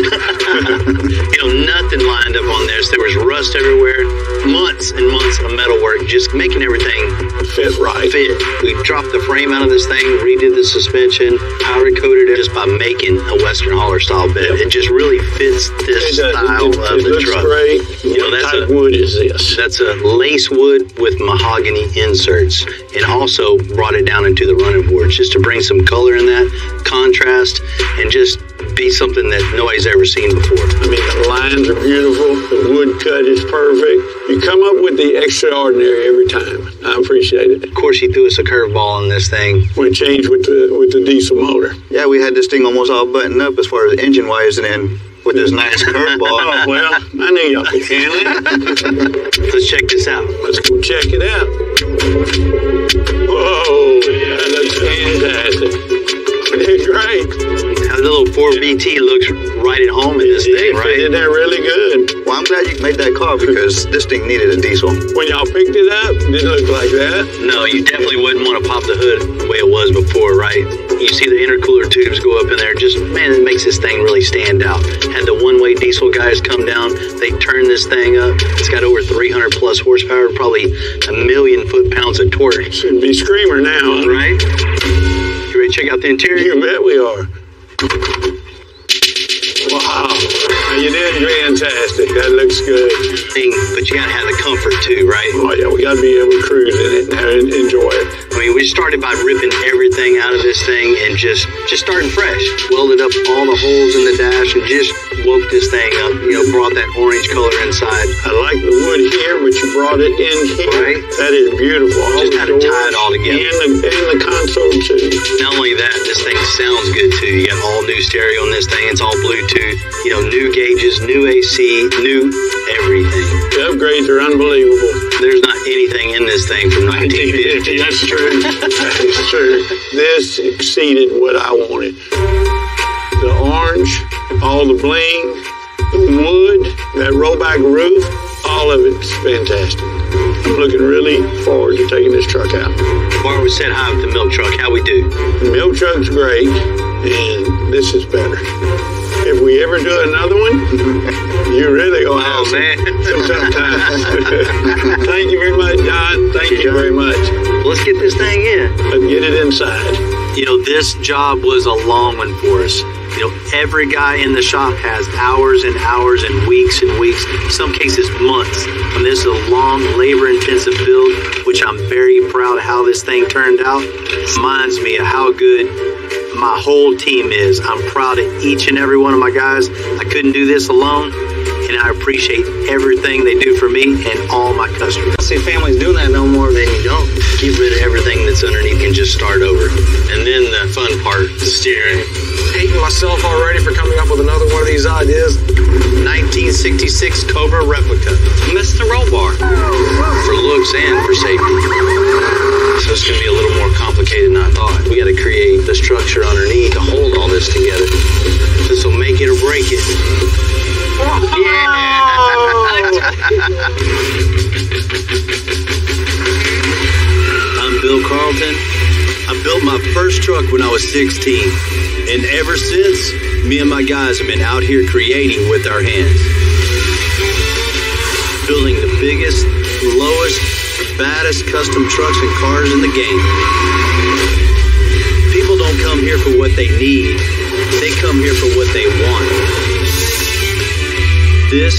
Nothing lined up on this. There was rust everywhere. Months and months of metal work, just making everything fit right. We dropped the frame out of this thing, redid the suspension, powder coated it just by making a Western Hauler style bed. It just really fits this style of the truck. Great. What type of wood is this? That's a lace wood with mahogany inserts, and also brought it down into the running boards just to bring some color in that, contrast, and just be something that nobody's ever seen before. I mean, the lines are beautiful. The wood cut is perfect. You come up with the extraordinary every time. I appreciate it. Of course, he threw us a curveball on this thing. We changed with the diesel motor. Yeah, we had this thing almost all buttoned up as far as engine wise, and then with this nice curveball. Oh, well, I knew y'all could handle it. Let's check this out. Let's go check it out. Whoa, that looks fantastic. Great. How the little 4BT looks right at home in this thing, right? It did that really good. Well, I'm glad you made that call because this thing needed a diesel. When y'all picked it up, it didn't look like that. No, you definitely wouldn't want to pop the hood the way it was before, right? You see the intercooler tubes go up in there. Just, man, it makes this thing really stand out. Had the one-way diesel guys come down, they turn this thing up. It's got over 300 plus horsepower, probably 1 million foot-pounds of torque. Should be Screamer now, right? You ready to check out the interior? You bet we are. Wow, you did fantastic. That looks good. But you gotta have the comfort too, right? Oh yeah, we gotta be able to cruise in it and enjoy it. I mean, we started by ripping everything out of this thing and just starting fresh. Welded up all the holes in the dash and just woke this thing up. You know, brought that orange color inside. I like the wood here, but you brought it in here. Right? That is beautiful. All just had to tie it all together. And the console too. Not only that, this thing sounds good too. You got all new stereo on this thing. It's all Bluetooth. You know, new gauges, new AC, new everything. The upgrades are unbelievable. There's not anything in this thing from 1950. That's true. That's true. This exceeded what I wanted. The orange, all the bling, the wood, that rollback roof, all of it's fantastic. I'm looking really forward to taking this truck out. Bart, we said hi with the milk truck. How we do? The milk truck's great, and this is better. If we ever do another one, you really gonna have some time. Thank you very much, John. Thank you very much. Let's get this thing in. Let's get it inside. You know, this job was a long one for us. You know, every guy in the shop has hours and hours and weeks, in some cases months. And this is a long, labor-intensive build, which I'm very proud of how this thing turned out. It reminds me of how good my whole team is. I'm proud of each and every one of my guys. I couldn't do this alone, and I appreciate everything they do for me and all my customers. I see families doing that no more. Then you don't. Get rid of everything that's underneath and just start over. And then the fun part, the steering. Hating myself already for coming up with another one of these ideas. 1966 Cobra replica. Missed the roll bar. For looks and for safety. So it's going to be a little more complicated than I thought. We got to create the structure underneath to hold all this together. This will make it or break it. I'm Bill Carlton. I built my first truck when I was 16. And ever since, me and my guys have been out here creating with our hands. Building the biggest, lowest, baddest custom trucks and cars in the game. People don't come here for what they need. They come here for what they want. This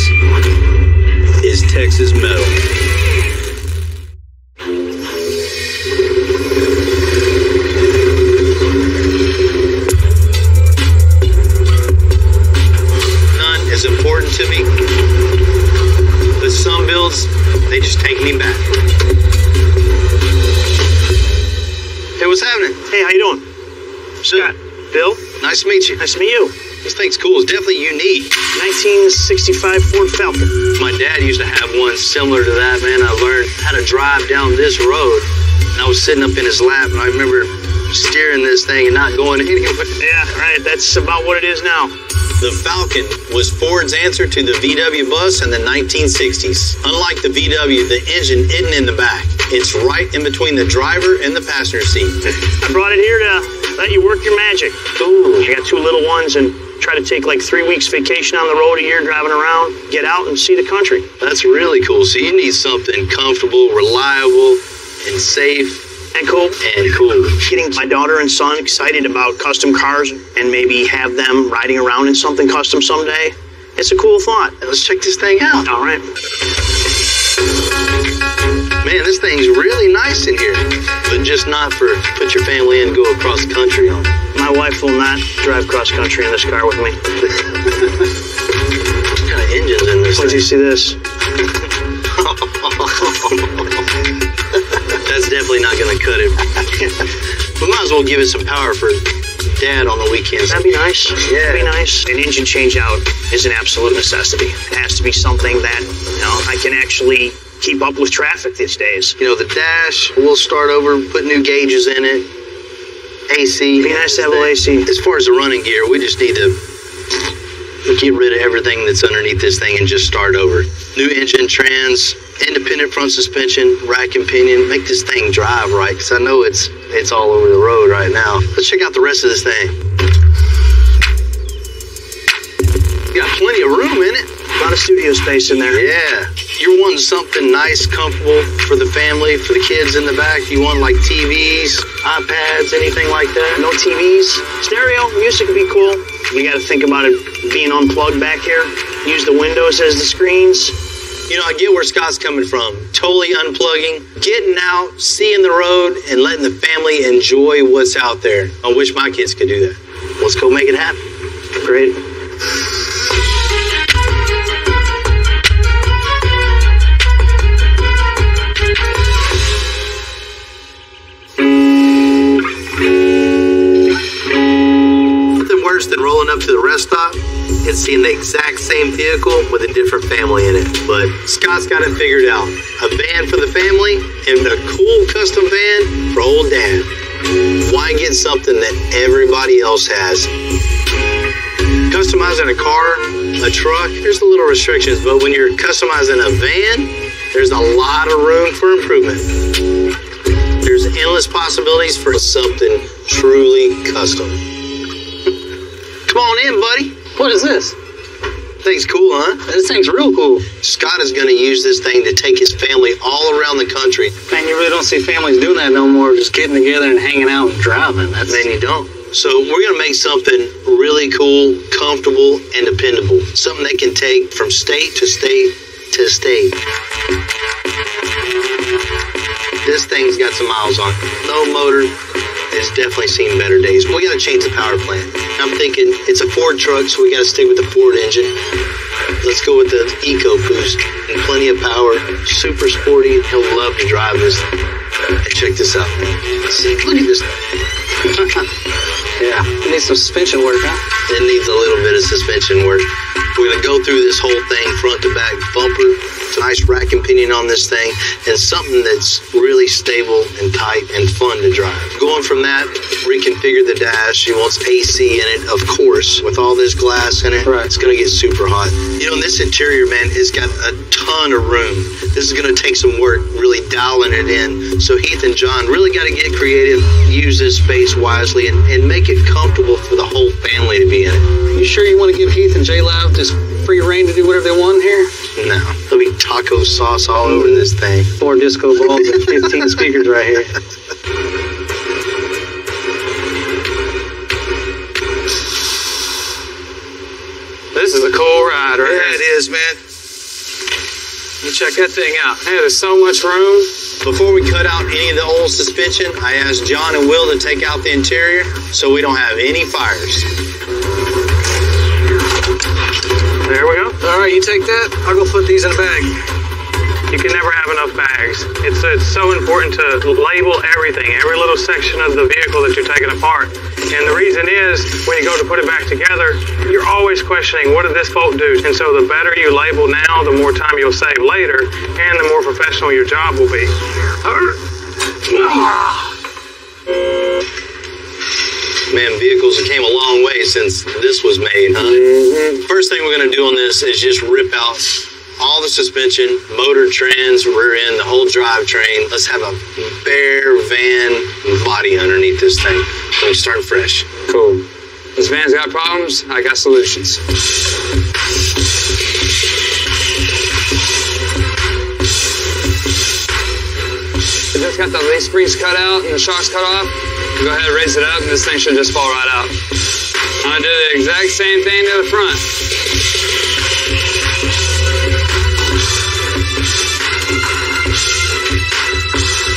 is Texas Metal. Is important to me, but some builds, they just take me back. Hey, what's happening? Hey, how you doing? Scott. Bill? Nice to meet you. Nice to meet you. This thing's cool. It's definitely unique. 1965 Ford Falcon. My dad used to have one similar to that, man. I learned how to drive down this road, and I was sitting up in his lap, and I remember steering this thing and not going anywhere. Yeah, right. That's about what it is now. The Falcon was Ford's answer to the VW bus in the 1960s. Unlike the VW, the engine isn't in the back. It's right in between the driver and the passenger seat. I brought it here to let you work your magic. Ooh. I got two little ones and try to take like 3 weeks vacation on the road a year driving around, get out and see the country. That's really cool. So you need something comfortable, reliable, and safe. And cool. And cool. Getting my daughter and son excited about custom cars and maybe have them riding around in something custom someday. It's a cool thought. Let's check this thing out. All right. Man, this thing's really nice in here. But just not for put your family in and go across the country on. My wife will not drive cross country in this car with me. What kind of engine's in this thing? Wait till you see this. That's definitely not going to cut it. We might as well give it some power for Dad on the weekends. That'd be nice. Yeah. That'd be nice. An engine change out is an absolute necessity. It has to be something that, I can actually keep up with traffic these days. You know, the dash, we'll start over, put new gauges in it. AC. It'd be nice to have a little AC. As far as the running gear, we just need to get rid of everything that's underneath this thing and just start over. New engine, trans, independent front suspension, rack and pinion. Make this thing drive right, because I know it's all over the road right now. Let's check out the rest of this thing. Got plenty of room in it. A lot of studio space in there. Yeah. You're wanting something nice, comfortable for the family, for the kids in the back. You want like TVs, iPads, anything like that? No TVs. Stereo, music would be cool. We got to think about it being unplugged back here. Use the windows as the screens. You know, I get where Scott's coming from. Totally unplugging, getting out, seeing the road, and letting the family enjoy what's out there. I wish my kids could do that. Let's go make it happen. Great. Worse than rolling up to the rest stop and seeing the exact same vehicle with a different family in it. But Scott's got it figured out. A van for the family and a cool custom van for old dad. Why get something that everybody else has? Customizing a car, a truck, there's a little restrictions, but when you're customizing a van, there's a lot of room for improvement. There's endless possibilities for something truly custom. Come on in, buddy. What is this? Thing's cool, huh? This thing's real cool. Scott is going to use this thing to take his family all around the country. Man, you really don't see families doing that no more, just getting together and hanging out and driving. Man, you don't. So we're going to make something really cool, comfortable, and dependable. Something they can take from state to state to state. This thing's got some miles on it. No motor. It's definitely seen better days. We got to change the power plant. I'm thinking it's a Ford truck, so we got to stick with the Ford engine. Let's go with the EcoBoost and plenty of power. Super sporty. He'll love to drive this. Hey, check this out. See, look at this. Yeah, it needs some suspension work, huh? It needs a little bit of suspension work. We're going to go through this whole thing front to back, bumper, nice rack and pinion on this thing, and something that's really stable and tight and fun to drive. Going from that, reconfigure the dash. He wants AC in it, of course. With all this glass in it, It's going to get super hot. You know, this interior, man, it's got a ton of room. This is going to take some work really dialing it in. So Heath and John really got to get creative, use this space wisely, and make it comfortable for the whole family to be in it. You sure you want to give Heath and J-Live just free reign to do whatever they want here? No. There'll be taco sauce all over this thing. 4 disco balls and 15 speakers right here. This is a cool ride, right? Yeah, it is, man. You check that thing out. Hey, there's so much room. Before we cut out any of the old suspension, I asked John and Will to take out the interior so we don't have any fires. There we go. All right, you take that. I'll go put these in a bag. You can never have enough bags. It's so important to label everything, every little section of the vehicle that you're taking apart. And the reason is, when you go to put it back together, you're always questioning, what did this bolt do? And so the better you label now, the more time you'll save later, and the more professional your job will be. Man, vehicles came a long way since this was made, huh? Mm-hmm. First thing we're going to do on this is just rip out all the suspension, motor, trans, rear end, the whole drivetrain. Let's have a bare van body underneath this thing. We'll start fresh. Cool. This van's got problems, I got solutions. I just got the leaf springs cut out and the shocks cut off. Go ahead and raise it up and this thing should just fall right out. I'm gonna do the exact same thing to the front.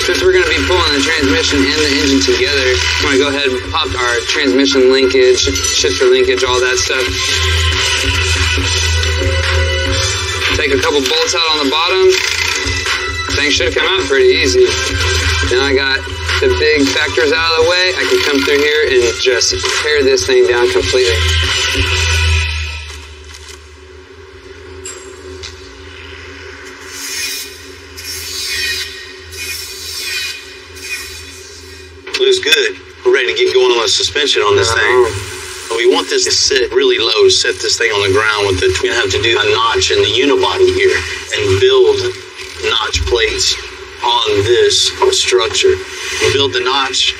Since we're going to be pulling the transmission and the engine together, I'm going to go ahead and pop our transmission linkage, shifter linkage, all that stuff. Take a couple bolts out on the bottom. Things should come out pretty easy. Now I got the big factors out of the way. I can come through here and just tear this thing down completely. Looks good. We're ready to get going on the suspension on this thing. We want this to sit really low, set this thing on the ground with it. We're gonna have to do a notch in the unibody here and build notch plates on this structure. We'll build the notch,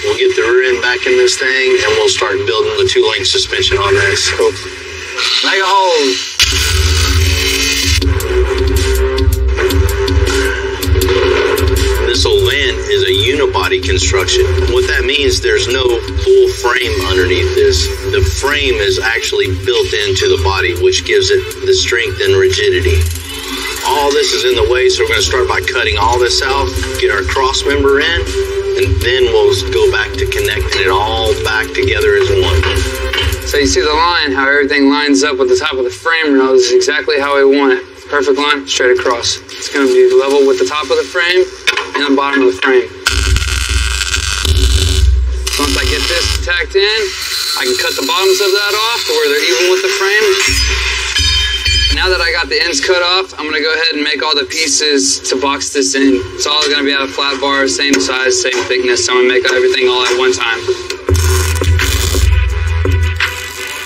we'll get the rear end back in this thing, and we'll start building the 2-link suspension on this. Cool. Make a hole. This whole van is a unibody construction. What that means, there's no full frame underneath this. The frame is actually built into the body, which gives it the strength and rigidity. All this is in the way, so we're going to start by cutting all this out, get our cross member in, and then we'll go back to connecting it all back together as one. So you see the line, how everything lines up with the top of the frame rail. This is exactly how we want it. Perfect line, straight across. It's going to be level with the top of the frame and the bottom of the frame. So once I get this tacked in, I can cut the bottoms of that off to where they're even with the frame. Now that I got the ends cut off, I'm going to go ahead and make all the pieces to box this in. It's all going to be out of flat bar, same size, same thickness. So I'm going to make everything all at one time.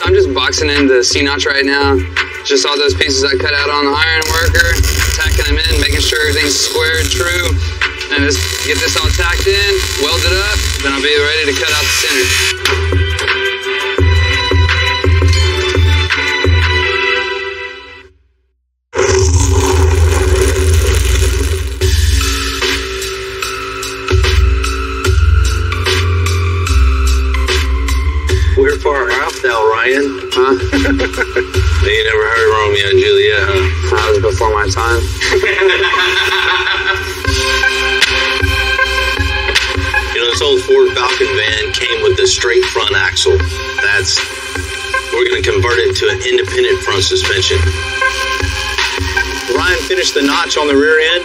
I'm just boxing in the C-notch right now. Just all those pieces I cut out on the iron worker, tacking them in, making sure everything's square and true. And just get this all tacked in, weld it up, then I'll be ready to cut out the center. We're far out now, Ryan. Huh? You never heard Romeo and Juliet, huh? That was before my time. You know, this old Ford Falcon van came with the straight front axle. We're going to convert it to an independent front suspension. Ryan finished the notch on the rear end.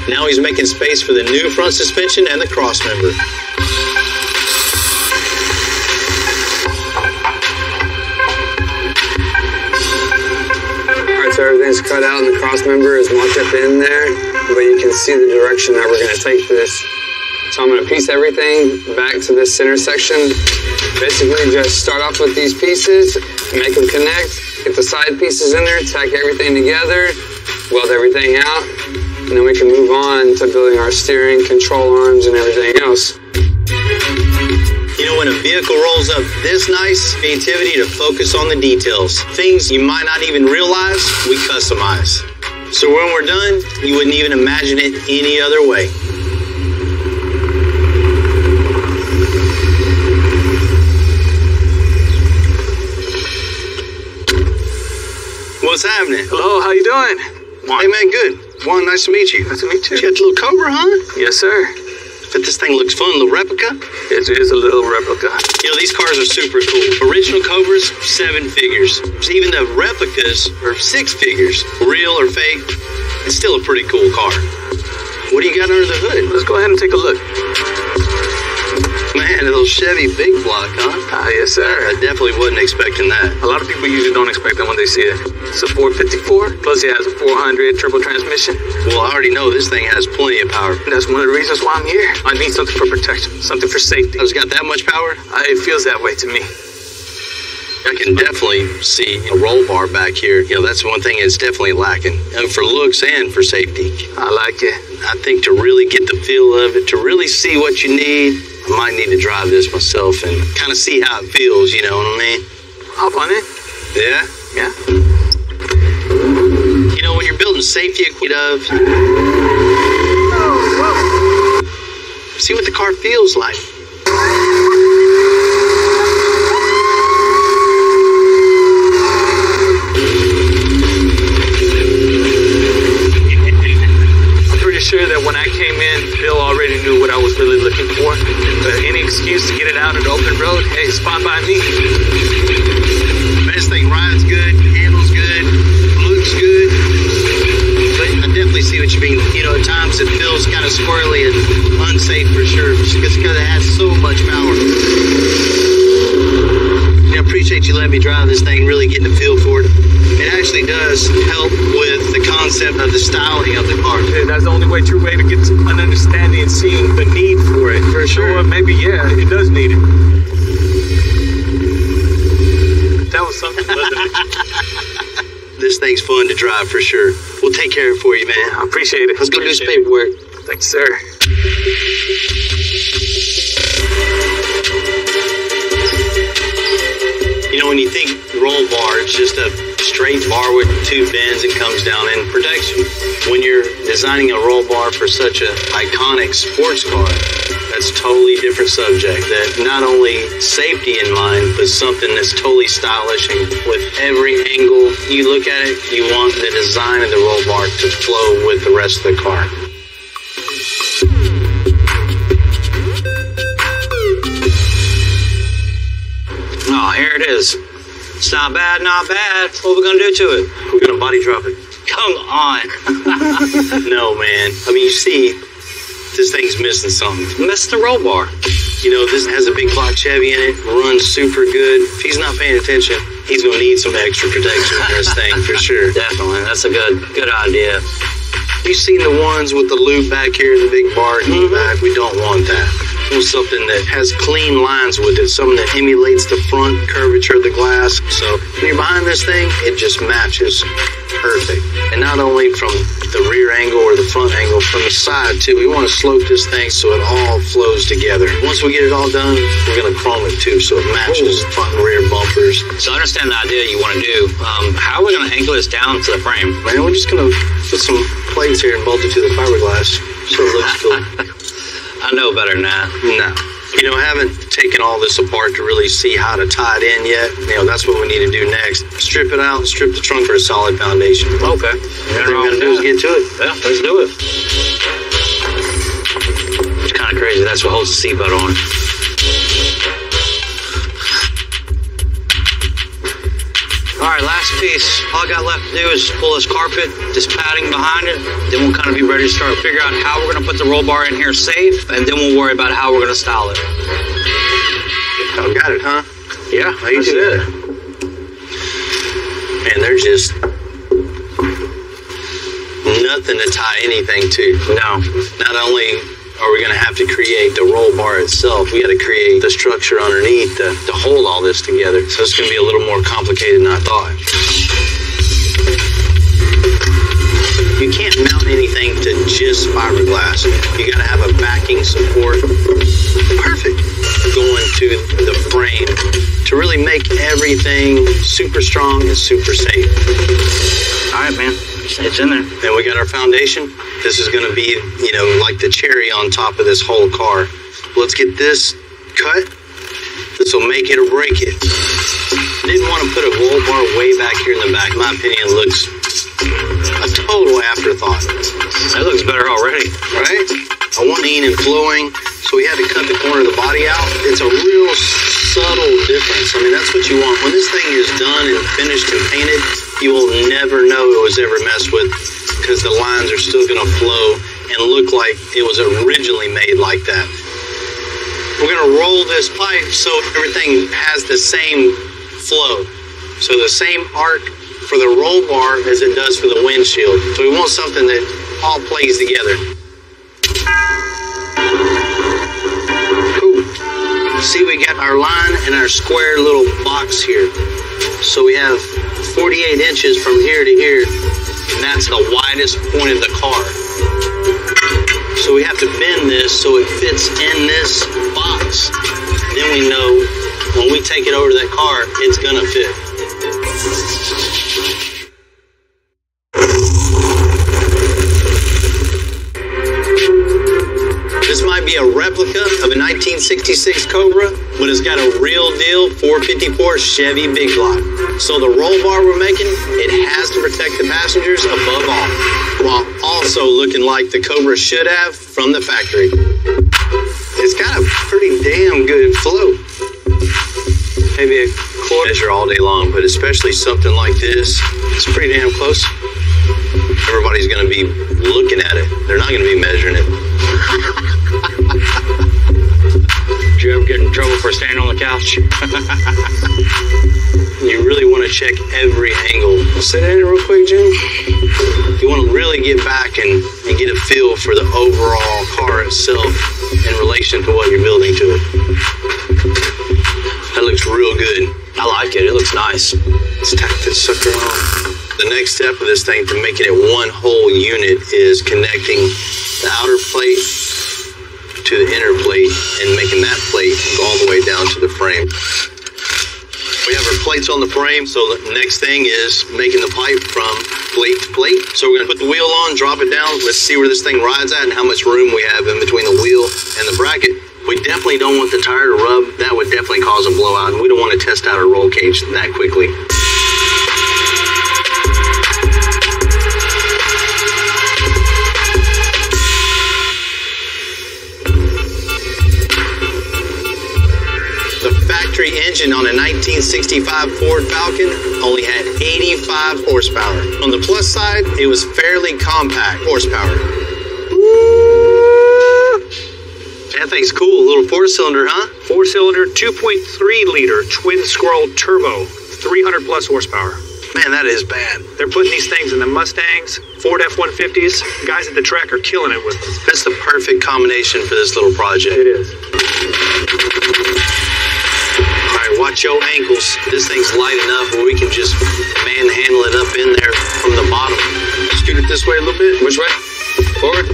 Now he's making space for the new front suspension and the cross member. So everything's cut out and the cross member is marked up in there, but you can see the direction that we're going to take this. So I'm going to piece everything back to this center section. Basically just start off with these pieces, make them connect, get the side pieces in there, tack everything together, weld everything out, and then we can move on to building our steering, control arms, and everything else. You know, when a vehicle rolls up this nice, creativity to focus on the details. Things you might not even realize, we customize. So when we're done, you wouldn't even imagine it any other way. What's happening? Hello, how you doing? Hey man, good. Juan, nice to meet you. Nice to meet you. You got the little Cobra, huh? Yes, sir. But this thing looks fun, a little replica. It is a little replica. You know, these cars are super cool. Original Cobras, 7 figures. Even the replicas are 6 figures. Real or fake, it's still a pretty cool car. What do you got under the hood? Let's go ahead and take a look. Man, a little Chevy big block, huh? Yes, sir. I definitely wasn't expecting that. A lot of people usually don't expect that when they see it. It's a 454, plus it has a 400 turbo transmission. Well, I already know this thing has plenty of power. That's one of the reasons why I'm here. I need something for protection, something for safety. It's got that much power? It feels that way to me. I can definitely see a roll bar back here. You know, that's one thing it's definitely lacking. And for looks and for safety. I like it. I think to really get the feel of it, to really see what you need, I might need to drive this myself and kind of see how it feels, you know what I mean? Hop on it. Yeah? Yeah. You know, when you're building safety equipment, see what the car feels like. Sure that when I came in, Bill already knew what I was really looking for. Any excuse to get it out on the open road, hey, spot by me. This thing rides good, handles good, looks good. But I definitely see what you mean. You know, at times it feels kind of squirrely and unsafe for sure, just because it has so much power. I appreciate you letting me drive this thing, really getting a feel for it. It actually does help with the concept of the styling of the car. Yeah, that's the only true way to get an understanding and seeing the need for it. For sure. So maybe, yeah, it does need it. was something, wasn't it? This thing's fun to drive for sure. We'll take care of it for you, man. I appreciate it. Let's go do some paperwork. Thanks, sir. You know, when you think roll bar, it's just a straight bar with two bends and comes down and protects you. When you're designing a roll bar for such an iconic sports car, that's a totally different subject. That not only safety in mind, but something that's totally stylish, and with every angle you look at it, you want the design of the roll bar to flow with the rest of the car. Oh, here it is. It's not bad, not bad. What are we gonna do to it? We're gonna body drop it. Come on. No, man. I mean, you see, this thing's missing something. Miss the roll bar. You know, this has a big block Chevy in it, runs super good. If he's not paying attention, he's gonna need some extra protection in this thing for sure. Definitely. That's a good idea. You've seen the ones with the loop back here, the big bar in the back. We don't want that. We want something that has clean lines with it, something that emulates the front curvature of the glass. So when you're behind this thing, it just matches perfect. And not only from the rear angle or the front angle, from the side too. We want to slope this thing so it all flows together. Once we get it all done, we're going to chrome it too so it matches front and rear bumpers. So I understand the idea you want to do. How are we going to angle this down to the frame? Man, we're just going to put some plates here and bolt it to the fiberglass so it looks cool. I know better than that. No. You know, I haven't taken all this apart to really see how to tie it in yet. You know, that's what we need to do next. Strip it out and strip the trunk for a solid foundation. Okay. Everything we're going to do is get to it. Yeah, let's do it. It's kind of crazy. That's what holds the seatbelt on. All right, last piece. All I got left to do is pull this carpet, this padding behind it. Then we'll kind of be ready to start figure out how we're going to put the roll bar in here safe, and then we'll worry about how we're going to style it. Oh, got it, huh? Yeah, How you do that? Man, they're just nothing to tie anything to. No. Not only are we going to have to create the roll bar itself, we got to create the structure underneath to hold all this together. So it's going to be a little more complicated than I thought. You can't mount anything to just fiberglass. You got to have a backing support. Perfect. Going to the frame to really make everything super strong and super safe. All right, man. It's in there. Then we got our foundation. This is going to be, you know, like the cherry on top of this whole car. Let's get this cut. This will make it or break it. Didn't want to put a roll bar way back here in the back. In my opinion, it looks a total afterthought. That looks better already. Right? I want lean and flowing, so we had to cut the corner of the body out. It's a real subtle difference. I mean, that's what you want. When this thing is done and finished and painted, you will never know it was ever messed with because the lines are still going to flow and look like it was originally made like that. We're going to roll this pipe so everything has the same flow. So the same arc for the roll bar as it does for the windshield. So we want something that all plays together. Cool. See, we got our line and our square little box here. So we have 48 inches from here to here, and that's the widest point of the car. So we have to bend this so it fits in this box. Then we know when we take it over to that car, it's gonna fit. This might be a replica of a 1966 Cobra, but it's got a real deal 454 Chevy big block. So the roll bar we're making, it has to protect the passengers above all, while also looking like the Cobra should have from the factory. It's got a pretty damn good flow. Maybe a quarter measure all day long, but especially something like this, it's pretty damn close. Everybody's gonna be looking at it. They're not gonna be measuring it. Did you ever get in trouble for standing on the couch? You really want to check every angle. Say that real quick, Jim. You want to really get back and get a feel for the overall car itself in relation to what you're building to it. That looks real good. I I like it. It looks nice. Let's tack this sucker on. The next step of this thing to making it one whole unit is connecting the outer plate to the inner plate and making that plate go all the way down to the frame. We have our plates on the frame, so the next thing is making the pipe from plate to plate. So we're gonna put the wheel on, drop it down. Let's see where this thing rides at and how much room we have in between the wheel and the bracket. We definitely don't want the tire to rub. That would definitely cause a blowout, and we don't want to test out a roll cage that quickly. The factory engine on a 1965 Ford Falcon only had 85 horsepower. On the plus side, it was fairly compact horsepower. That thing's cool. A little four-cylinder, huh? Four-cylinder, 2.3 liter twin scroll turbo, 300 plus horsepower. Man, that is bad. They're putting these things in the Mustangs, Ford F-150s. Guys at the track are killing it with them. That's the perfect combination for this little project. It is. All right, watch your ankles. This thing's light enough where we can just manhandle it up in there from the bottom. Scoot it this way a little bit. Which way? Forward?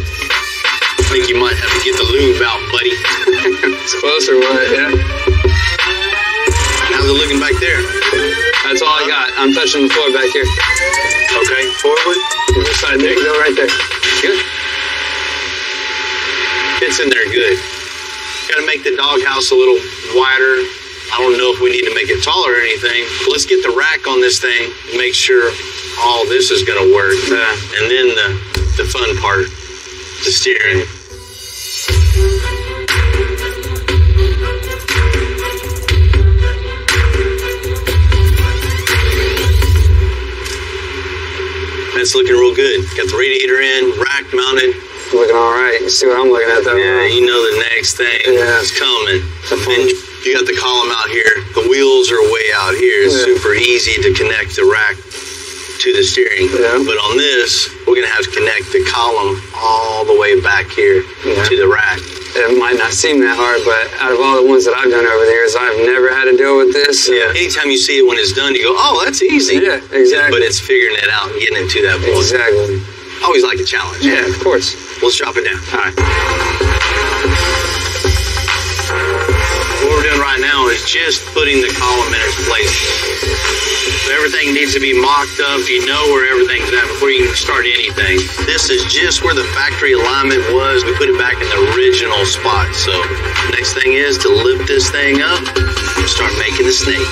I think you might have to get the lube out, buddy. It's closer, what? Yeah. How's it looking back there? That's all I got. I'm touching the floor back here. Okay, forward. This side there. Go right there. Good. Fits in there good. Got to make the doghouse a little wider. I don't know if we need to make it taller or anything. But let's get the rack on this thing and make sure all this is going to work. And then the fun part, the steering. That's looking real good. Got the radiator in, rack mounted. Looking all right. You see what I'm looking at, though? Yeah, you know the next thing is coming. And you got the column out here. The wheels are way out here. It's super easy to connect the rack to the steering. Yeah. But on this, we're going to have to connect the column all the way back here to the rack. It might not seem that hard, but out of all the ones that I've done over the years, I've never had to deal with this. Yeah. Anytime you see it when it's done, you go, oh, that's easy. Yeah, exactly. But it's figuring it out and getting it to that point. Exactly. Always like a challenge. Yeah, of course. Let's drop it down. All right. What we're doing right now is just putting the column in its place. So everything needs to be mocked up. You know where everything's at before you can start anything. This is just where the factory alignment was. We put it back in the original spot. So next thing is to lift this thing up and start making the snake.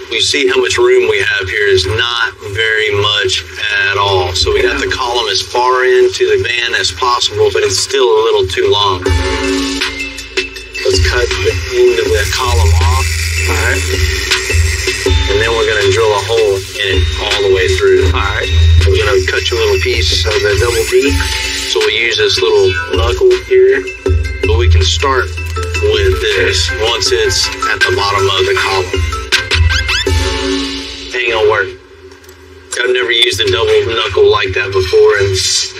You see how much room we have here is not very much at all. So we got the column as far into the van as possible, but it's still a little too long. Let's cut the end of the column off. All right. And then we're going to drill a hole in it all the way through. All right. We're going to cut you a little piece of the double D. So we'll use this little knuckle here. But we can start with this once it's at the bottom of the column. Ain't gonna work. I've never used a double knuckle like that before, and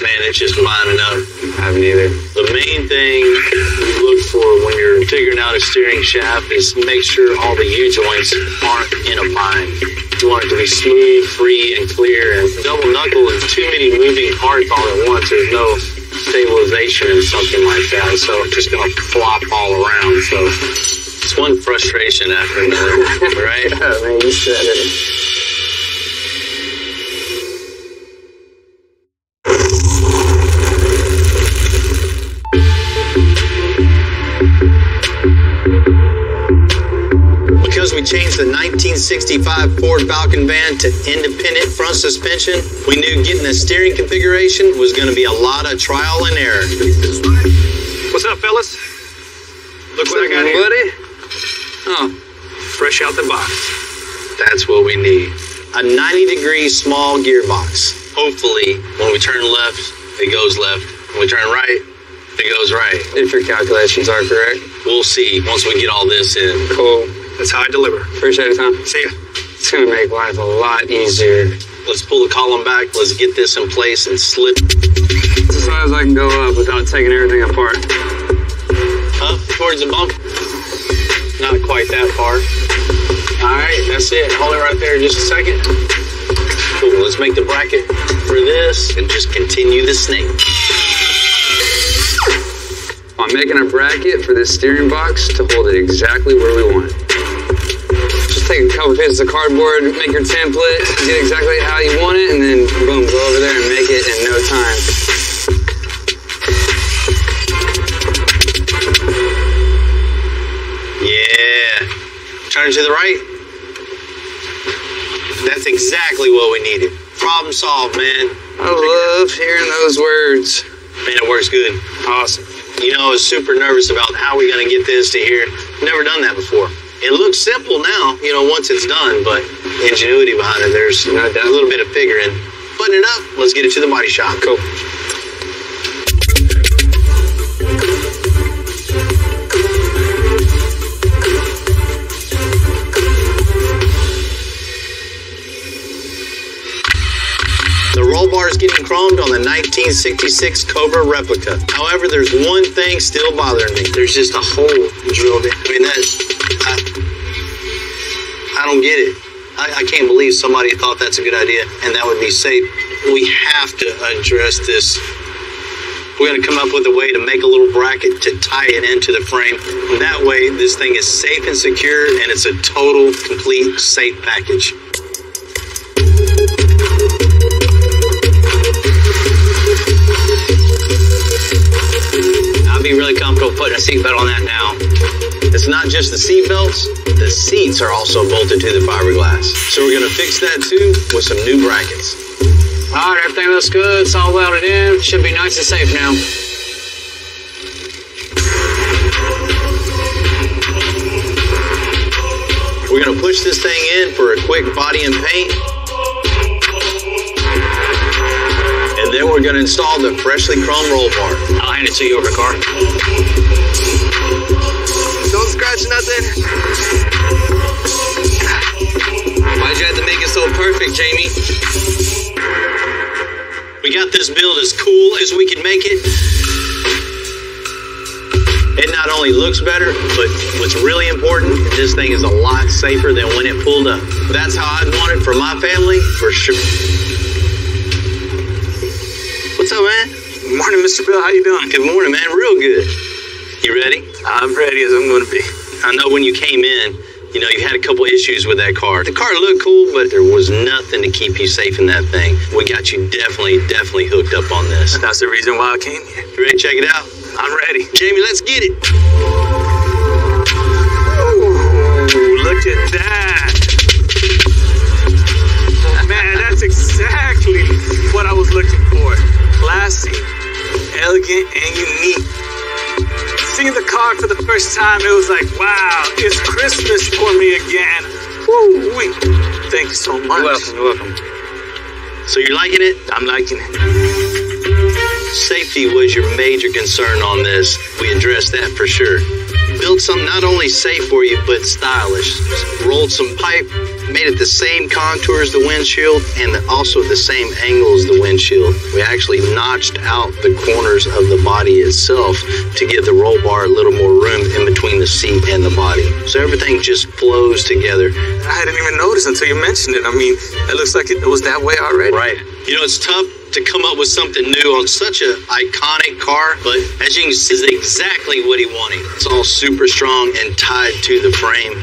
man, it's just lining up. I haven't either. The main thing you look for when you're figuring out a steering shaft is make sure all the U-joints aren't in a bind. You want it to be smooth, free, and clear. And double knuckle is too many moving parts all at once. There's no stabilization in something like that, so it's just gonna flop all around. So it's one frustration after another, right? Oh, man, you said it. Because we changed the 1965 Ford Falcon van to independent front suspension, we knew getting the steering configuration was going to be a lot of trial and error. What's up, fellas? Look what I got here. Buddy? Oh. Fresh out the box. That's what we need. A 90-degree small gearbox. Hopefully, when we turn left, it goes left. When we turn right, it goes right. If your calculations are correct. We'll see once we get all this in. Cool. That's how I deliver. Appreciate it, Tom. See ya. It's going to make life a lot easier. Let's pull the column back. Let's get this in place and slip. As high as I can go up without taking everything apart. Up. towards the bump. Not quite that far. All right, that's it. Hold it right there just a second. Cool, let's make the bracket for this and just continue the snake. I'm making a bracket for this steering box to hold it exactly where we want it. Just take a couple pieces of cardboard, make your template, get exactly how you want it, and then boom, go over there and make it in no time. Yeah. Turn to the right. That's exactly what we needed. Problem solved, man. I love hearing those words. Man, it works good. Awesome. You know, I was super nervous about how we're going to get this to here. Never done that before. It looks simple now, you know, once it's done, but ingenuity behind it, there's a little bit of figuring. Putting it up, let's get it to the body shop. Cool. The roll bar is getting chromed on the 1966 Cobra replica. However, there's one thing still bothering me. There's just a hole drilled in. I mean, I don't get it. I can't believe somebody thought that's a good idea and that would be safe. We have to address this. We're going to come up with a way to make a little bracket to tie it into the frame. That way, this thing is safe and secure and it's a total, complete, safe package. I'll be really comfortable putting a seatbelt on that now. It's not just the seat belts, the seats are also bolted to the fiberglass. So we're gonna fix that too with some new brackets. All right, everything looks good. It's all welded in. Should be nice and safe now. We're gonna push this thing in for a quick body and paint. And then we're gonna install the freshly chrome roll bar. I'll hand it to you over the car. Don't scratch nothing. Why'd you have to make it so perfect, Jamie? We got this build as cool as we can make it. It not only looks better, but what's really important, this thing is a lot safer than when it pulled up. That's how I'd want it for my family, for sure. What's up, man? Good morning, Mr. Bill. How you doing? Good morning, man. Real good. You ready? I'm ready as I'm going to be. I know when you came in, you know, you had a couple issues with that car. The car looked cool, but there was nothing to keep you safe in that thing. We got you definitely hooked up on this. That's the reason why I came here. You ready to check it out? I'm ready. Jamie, let's get it. Ooh, look at that. Man, that's exactly what I was looking for. Classy, elegant, and unique. Seeing the car for the first time, it was like, wow, it's Christmas for me again. Woo-wee. Thank you so much. You're welcome. So you're liking it? I'm liking it. Safety was your major concern on this. We addressed that for sure. Built something not only safe for you, but stylish. Rolled some pipe, made it the same contour as the windshield and also the same angle as the windshield. We actually notched out the corners of the body itself to give the roll bar a little more room in between the seat and the body. So everything just flows together. I hadn't even noticed until you mentioned it. I mean, it looks like it was that way already. Right. You know, it's tough to come up with something new on such an iconic car, but as you can see, it's exactly what he wanted. It's all super strong and tied to the frame.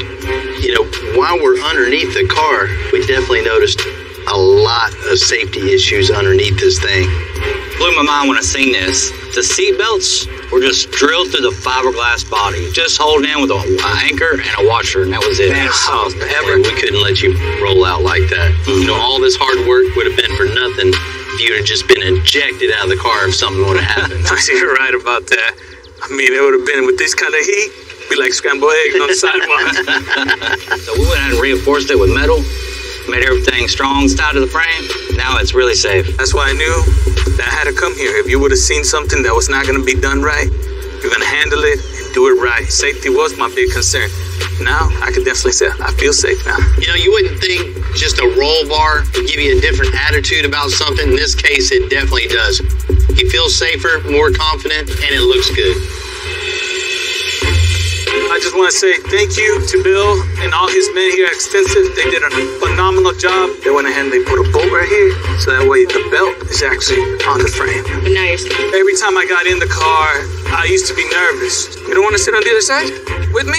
You know, while we're underneath the car, we definitely noticed a lot of safety issues underneath this thing. Blew my mind when I seen this. The seat belts were just drilled through the fiberglass body, just holding in with an anchor and a washer, and that was it. Man, we couldn't let you roll out like that. You know, all this hard work would have been for nothing if you would have just been ejected out of the car if something would have happened. You're right about that. I mean, it would have been with this kind of heat, be like scrambled eggs on the sidewalk. So we went ahead and reinforced it with metal, made everything strong, tied to the frame. Now it's really safe. That's why I knew that I had to come here. If you would have seen something that was not going to be done right, you're going to handle it and do it right. Safety was my big concern. Now, I can definitely say I feel safe now. You know, you wouldn't think just a roll bar would give you a different attitude about something. In this case, it definitely does. You feel safer, more confident, and it looks good. I just want to say thank you to Bill and all his men here at Extensive. They did a phenomenal job. They went ahead and they put a bolt right here, so that way the belt is actually on the frame. Nice. Every time I got in the car, I used to be nervous. You don't want to sit on the other side with me?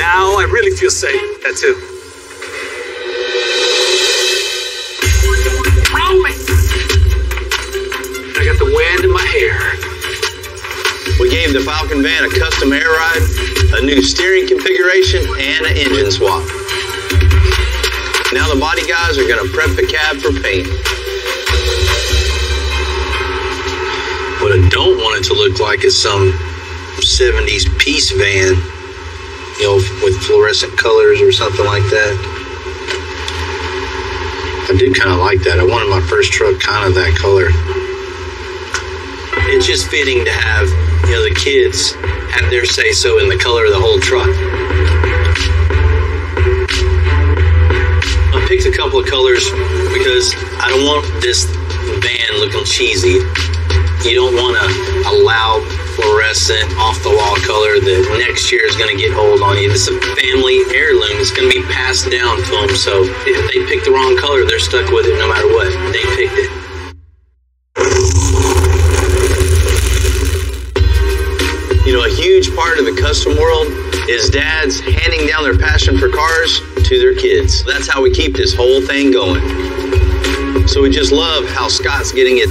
Now I really feel safe. That too. I got the wind in my hair. We gave the Falcon van a custom air ride, a new steering configuration, and an engine swap. Now the body guys are going to prep the cab for paint. What I don't want it to look like is some 70s peace van, you know, with fluorescent colors or something like that. I do kind of like that. I wanted my first truck kind of that color. It's just fitting to have, you know, the kids have their say-so in the color of the whole truck. I picked a couple of colors because I don't want this van looking cheesy. You don't want a loud, fluorescent, off-the-wall color that next year is going to get old on you. It's a family heirloom. It's going to be passed down to them. So if they pick the wrong color, they're stuck with it no matter what. They picked it. You know, a huge part of the custom world is dads handing down their passion for cars to their kids. That's how we keep this whole thing going. So we just love how Scott's getting it.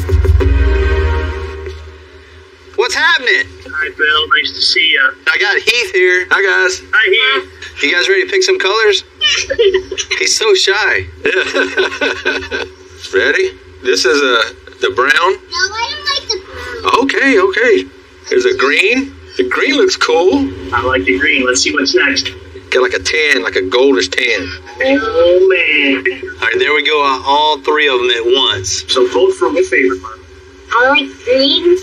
What's happening? Hi, Bill. Nice to see you. I got Heath here. Hi, guys. Hi, Heath. You guys ready to pick some colors? He's so shy. Ready? This is the brown. No, I don't like the brown. Okay. There's a green. The green looks cool. I like the green. Let's see what's next. Got like a tan, like a goldish tan. Oh, man. All right, there we go. All three of them at once. So vote for my favorite one. I like green.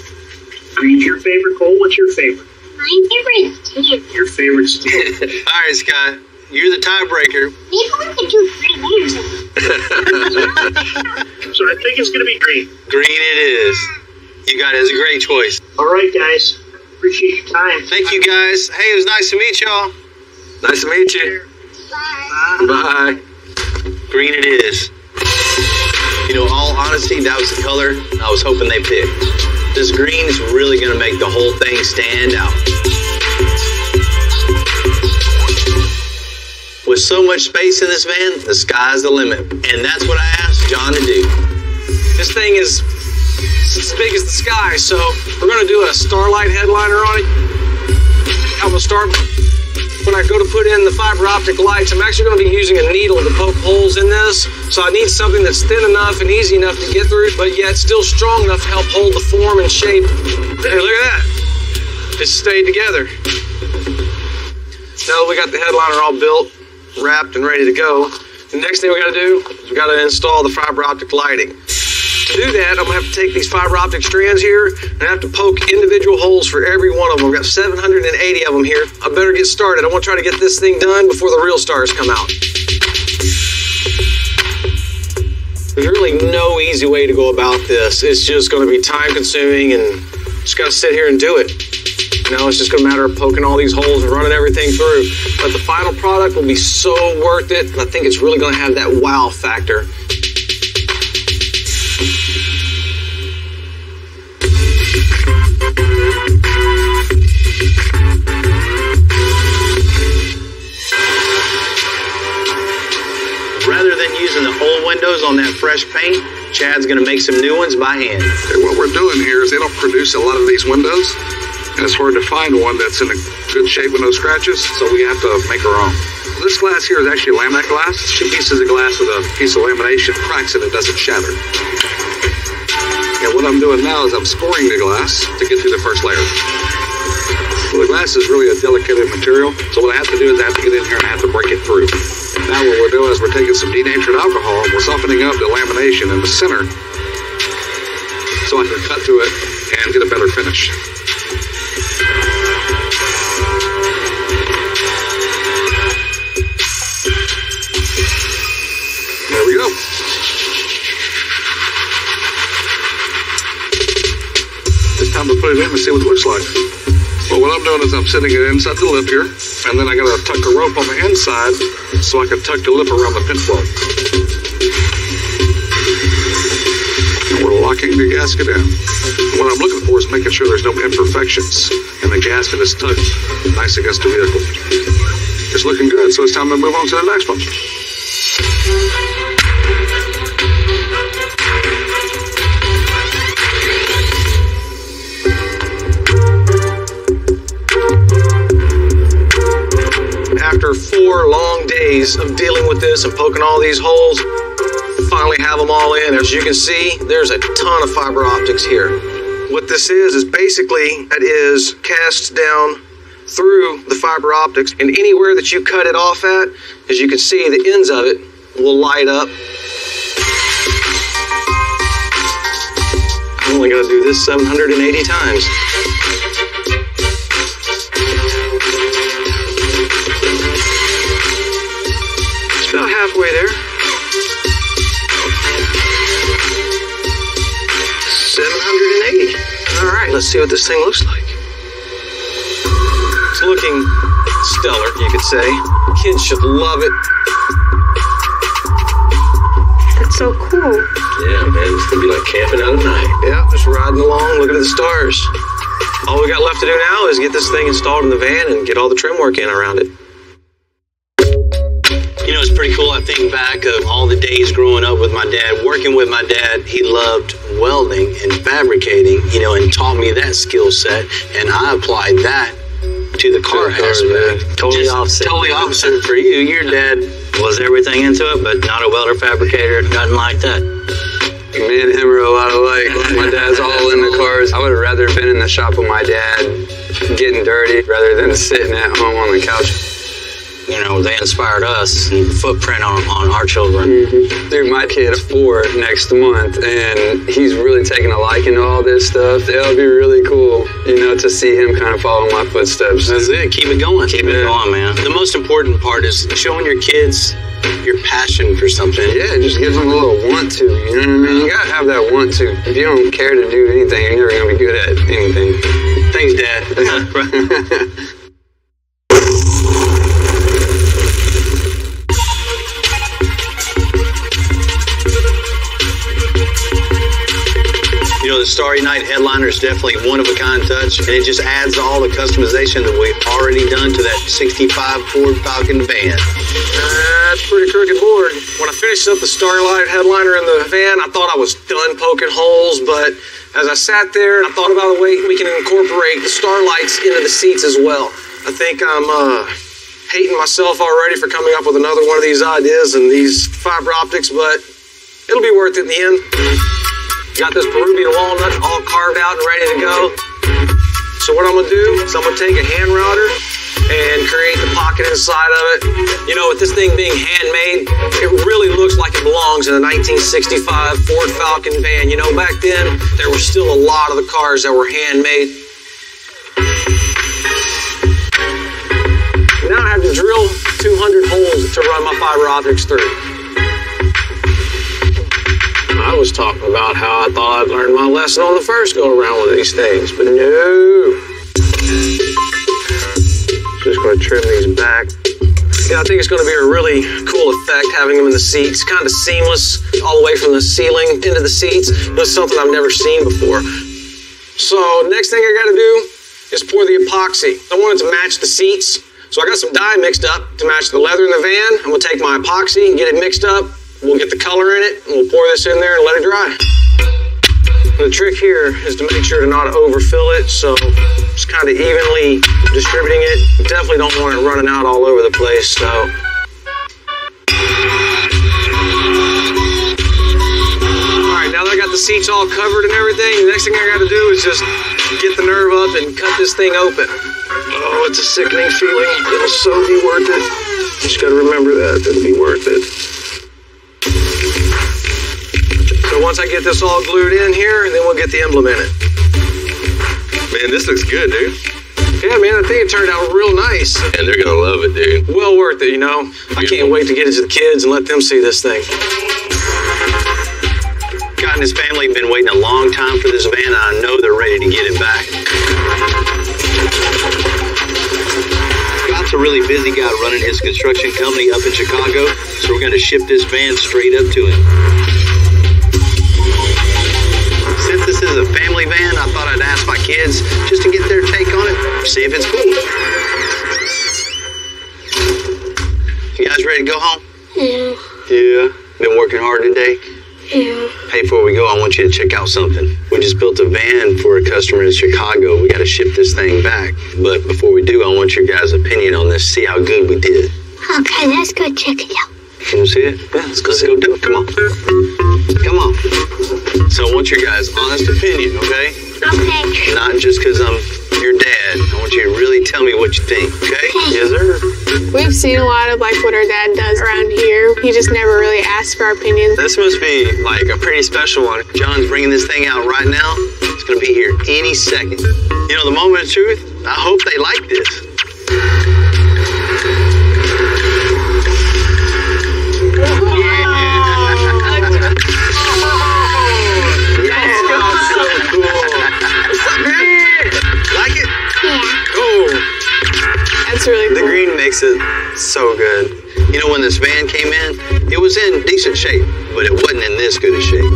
Green's your favorite, Cole? What's your favorite? My favorite is tan. Your favorite's tan. All right, Scott. You're the tiebreaker. Maybe we could do 3 layers of it. So I think it's going to be green. Green it is. You got it. It's a great choice. All right, guys. Appreciate your time. Thank you, guys. Hey, it was nice to meet y'all. Nice to meet you. Bye. Green it is. You know, all honesty, that was the color I was hoping they picked. This green is really going to make the whole thing stand out. With so much space in this van, the sky's the limit. And that's what I asked John to do. This thing is as big as the sky, so we're going to do a starlight headliner on it. I'm going to start when I go to put in the fiber optic lights. I'm actually going to be using a needle to poke holes in this, so I need something that's thin enough and easy enough to get through, but yet still strong enough to help hold the form and shape. Hey, look at that. It stayed together. Now we got the headliner all built, wrapped, and ready to go. The next thing we got to do is we got to install the fiber optic lighting. To do that, I'm going to have to take these fiber optic strands here and I have to poke individual holes for every one of them. I've got 780 of them here. I better get started. I want to try to get this thing done before the real stars come out. There's really no easy way to go about this. It's just going to be time consuming and just got to sit here and do it. You know, it's just going to matter of poking all these holes and running everything through. But the final product will be so worth it. And I think it's really going to have that wow factor. Rather than using the old windows on that fresh paint, Chad's going to make some new ones by hand. Okay, what we're doing here is they don't produce a lot of these windows, and it's hard to find one that's in a good shape with no scratches, so we have to make our own. This glass here is actually laminate glass. It's 2 pieces of glass with a piece of lamination, cracks it, it doesn't shatter. And what I'm doing now is I'm scoring the glass to get through the first layer. Well, the glass is really a delicate material, so what I have to do is I have to get in here and I have to break it through. Now what we're doing is we're taking some denatured alcohol and we're softening up the lamination in the center so I can cut through it and get a better finish. There we go. It's time to put it in and see what it looks like. Well, what I'm doing is I'm sitting it inside the lip here, and then I gotta tuck the rope on the inside so I can tuck the lip around the pin flow. And we're locking the gasket in. What I'm looking for is making sure there's no imperfections, and the gasket is tucked nice against the vehicle. It's looking good, so it's time to move on to the next one. After 4 long days of dealing with this and poking all these holes, finally have them all in. As you can see, there's a ton of fiber optics here. What this is basically, that is cast down through the fiber optics, and anywhere that you cut it off at, as you can see, the ends of it will light up. I'm only going to do this 780 times. It's about halfway there. 780. All right, let's see what this thing looks like. It's looking stellar, you could say. Kids should love it. That's so cool. Yeah, man, it's gonna be like camping out at night. Yeah, just riding along, looking at the stars. All we got left to do now is get this thing installed in the van and get all the trim work in around it. You know, it's pretty cool. I think back of all the days growing up with my dad, working with my dad. He loved welding and fabricating, you know, and taught me that skill set. And I applied that to the car aspect. Totally opposite. Totally opposite for you. Your dad was everything into it, but not a welder, fabricator, nothing like that. Me and him are a lot alike. My dad's all in the cars. I would have rather been in the shop with my dad getting dirty rather than sitting at home on the couch. You know, they inspired us and footprint on our children. Mm-hmm. Dude, my kid is 4 next month, and he's really taking a liking to all this stuff. It'll be really cool, you know, to see him kind of follow my footsteps. That's it. Keep it going. Keep it going, man. The most important part is showing your kids your passion for something. Yeah, just gives them a little want to, you know what I mean? You gotta have that want to. If you don't care to do anything, you're never gonna be good at anything. Thanks, Dad. You know, the Starry Night headliner is definitely one-of-a-kind touch, and it just adds all the customization that we've already done to that 65 Ford Falcon van. That's a pretty crooked board. When I finished up the Starry Night headliner in the van, I thought I was done poking holes, but as I sat there, I thought about a way we can incorporate the starlights into the seats as well. I think I'm hating myself already for coming up with another one of these ideas and these fiber optics, but it'll be worth it in the end. Got this Peruvian walnut all carved out and ready to go. So what I'm gonna do is I'm gonna take a hand router and create the pocket inside of it. You know, with this thing being handmade, it really looks like it belongs in a 1965 Ford Falcon van. You know, back then, there were still a lot of the cars that were handmade. Now I have to drill 200 holes to run my fiber optics through. I was talking about how I thought I'd learned my lesson on the first go-around with these things, but no. Just going to trim these back. Yeah, I think it's going to be a really cool effect having them in the seats. Kind of seamless all the way from the ceiling into the seats. That's something I've never seen before. So next thing I got to do is pour the epoxy. I want it to match the seats. So I got some dye mixed up to match the leather in the van. I'm going to take my epoxy and get it mixed up. We'll get the color in it, and we'll pour this in there and let it dry. The trick here is to make sure to not overfill it, so just kind of evenly distributing it. You definitely don't want it running out all over the place, so. All right, now that I got the seats all covered and everything, the next thing I got to do is just get the nerve up and cut this thing open. Oh, it's a sickening feeling. It'll so be worth it. Just got to remember that. It'll be worth it. So once I get this all glued in here, then we'll get the emblem in it. Man, this looks good, dude. Yeah, man, I think it turned out real nice. And they're gonna love it, dude. Well worth it, you know. I can't wait to get it to the kids and let them see this thing. God and his family have been waiting a long time for this van, and I know they're ready to get it back. a really busy guy running his construction company up in Chicago, so we're going to ship this van straight up to him. Since this is a family van, I thought I'd ask my kids just to get their take on it, see if it's cool. You guys ready to go home? Yeah. Yeah. Been working hard today? Yeah. Hey, before we go, I want you to check out something. We just built a van for a customer in Chicago. We got to ship this thing back. But before we do, I want your guys' opinion on this, see how good we did. Okay, let's go check it out. Can you see it? Yeah, let's go do it. Come on. Come on. So I want your guys' honest opinion, okay? Okay. Not just because I'm your dad. I want you to really tell me what you think, okay? Yes, sir. We've seen a lot of like what our dad does around here. He just never really asks for our opinions. This must be like a pretty special one. John's bringing this thing out right now. It's going to be here any second. You know, the moment of truth, I hope they like this. Like it? Yeah. Oh. That's really cool. The green makes it so good. You know, when this van came in, it was in decent shape, but it wasn't in this good a shape.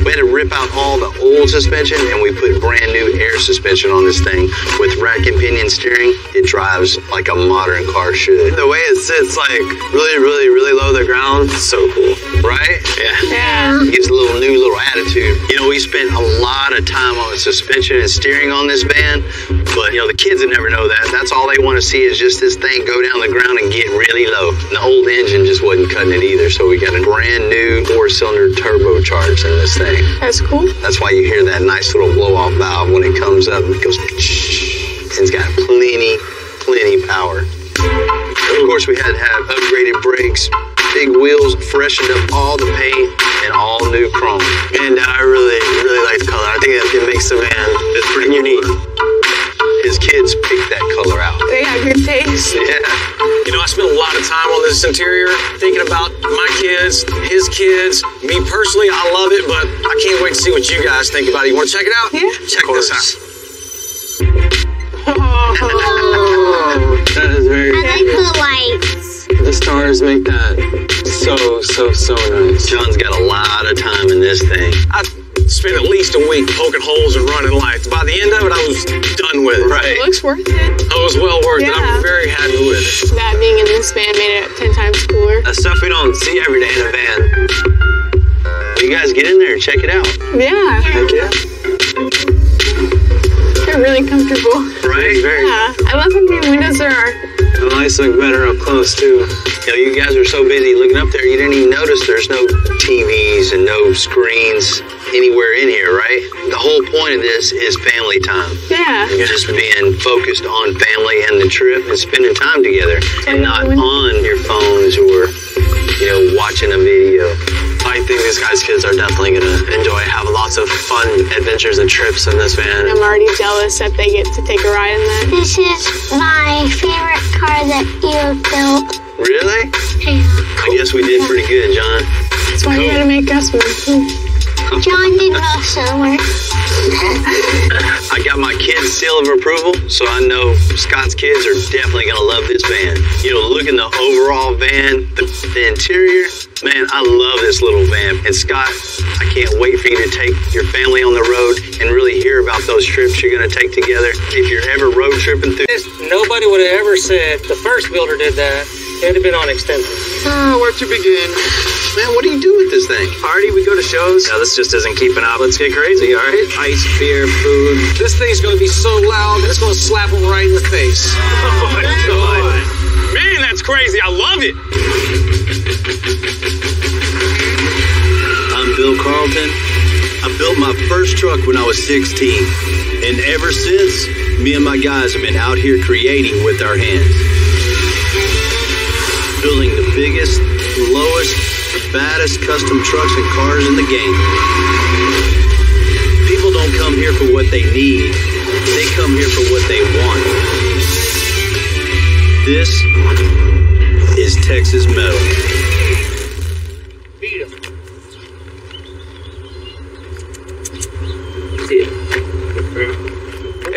We had to rip out all the old suspension, and we put brand new air suspension on this thing with rack and pinion steering. It drives like a modern car should. The way it sits, like really low to the ground, so cool, right? Yeah. It gives a new little attitude. You know, we spent a lot of time on the suspension and steering on this van, but you know, the kids would never know that. That's all they want to see is just this thing go down the ground and get really low. And the old engine just wasn't cutting it either, so we got a brand new 4-cylinder turbocharged in this thing. That's cool. That's why you hear that nice little blow-off valve when it comes up. It goes, and it's got plenty power. Of course, we had to have upgraded brakes, big wheels, freshened up all the paint, and all new chrome. And I really like the color. I think it makes the van pretty unique. His kids picked that color out. They got good taste. Yeah. You know, I spent a lot of time on this interior thinking about my kids, his kids, me personally. I love it, but I can't wait to see what you guys think about it. You want to check it out? Yeah. Check this out. That is very I like the lights. The stars make that so nice. John's got a lot of time in this thing. I spent at least a week poking holes and running lights. By the end of it, I was done with it. Right. It looks worth it. It was well worth it. I'm very happy with it. That being in this van made it 10 times cooler. That's stuff we don't see every day in a van. You guys get in there and check it out. Yeah. Heck yeah. They're really comfortable. Right? Yeah. I love how many windows there are. The lights look better up close too. You know, you guys are so busy looking up there, you didn't even notice there's no TVs and no screens anywhere in here, right? The whole point of this is family time. Yeah. Just being focused on family and the trip and spending time together and not on your phones or, you know, watching a video. I think these guys' kids are definitely going to enjoy having lots of fun adventures and trips in this van. I'm already jealous that they get to take a ride in that. This is my favorite car that you built. Really? Yeah. I guess we did pretty good, John. That's why you gotta make us one. John did also work. I got my kids' seal of approval, so I know Scott's kids are definitely going to love this van. You know, look at the overall van, the interior. Man, I love this little van. And Scott, I can't wait for you to take your family on the road and really hear about those trips you're going to take together. If you're ever road tripping through. Nobody would have ever said the first builder did that. It would have been on extended. Where to begin? Man, what do you do with this thing? Party, we go to shows. No, this just isn't keeping up. Let's get crazy, all right? Ice, beer, food. This thing's going to be so loud that it's going to slap them right in the face. Oh my God. Man, that's crazy. I love it. I'm Bill Carlton. I built my first truck when I was 16. And ever since, me and my guys have been out here creating with our hands. Building the biggest, lowest, baddest custom trucks and cars in the game. People don't come here for what they need. They come here for what they want. This is Texas Metal.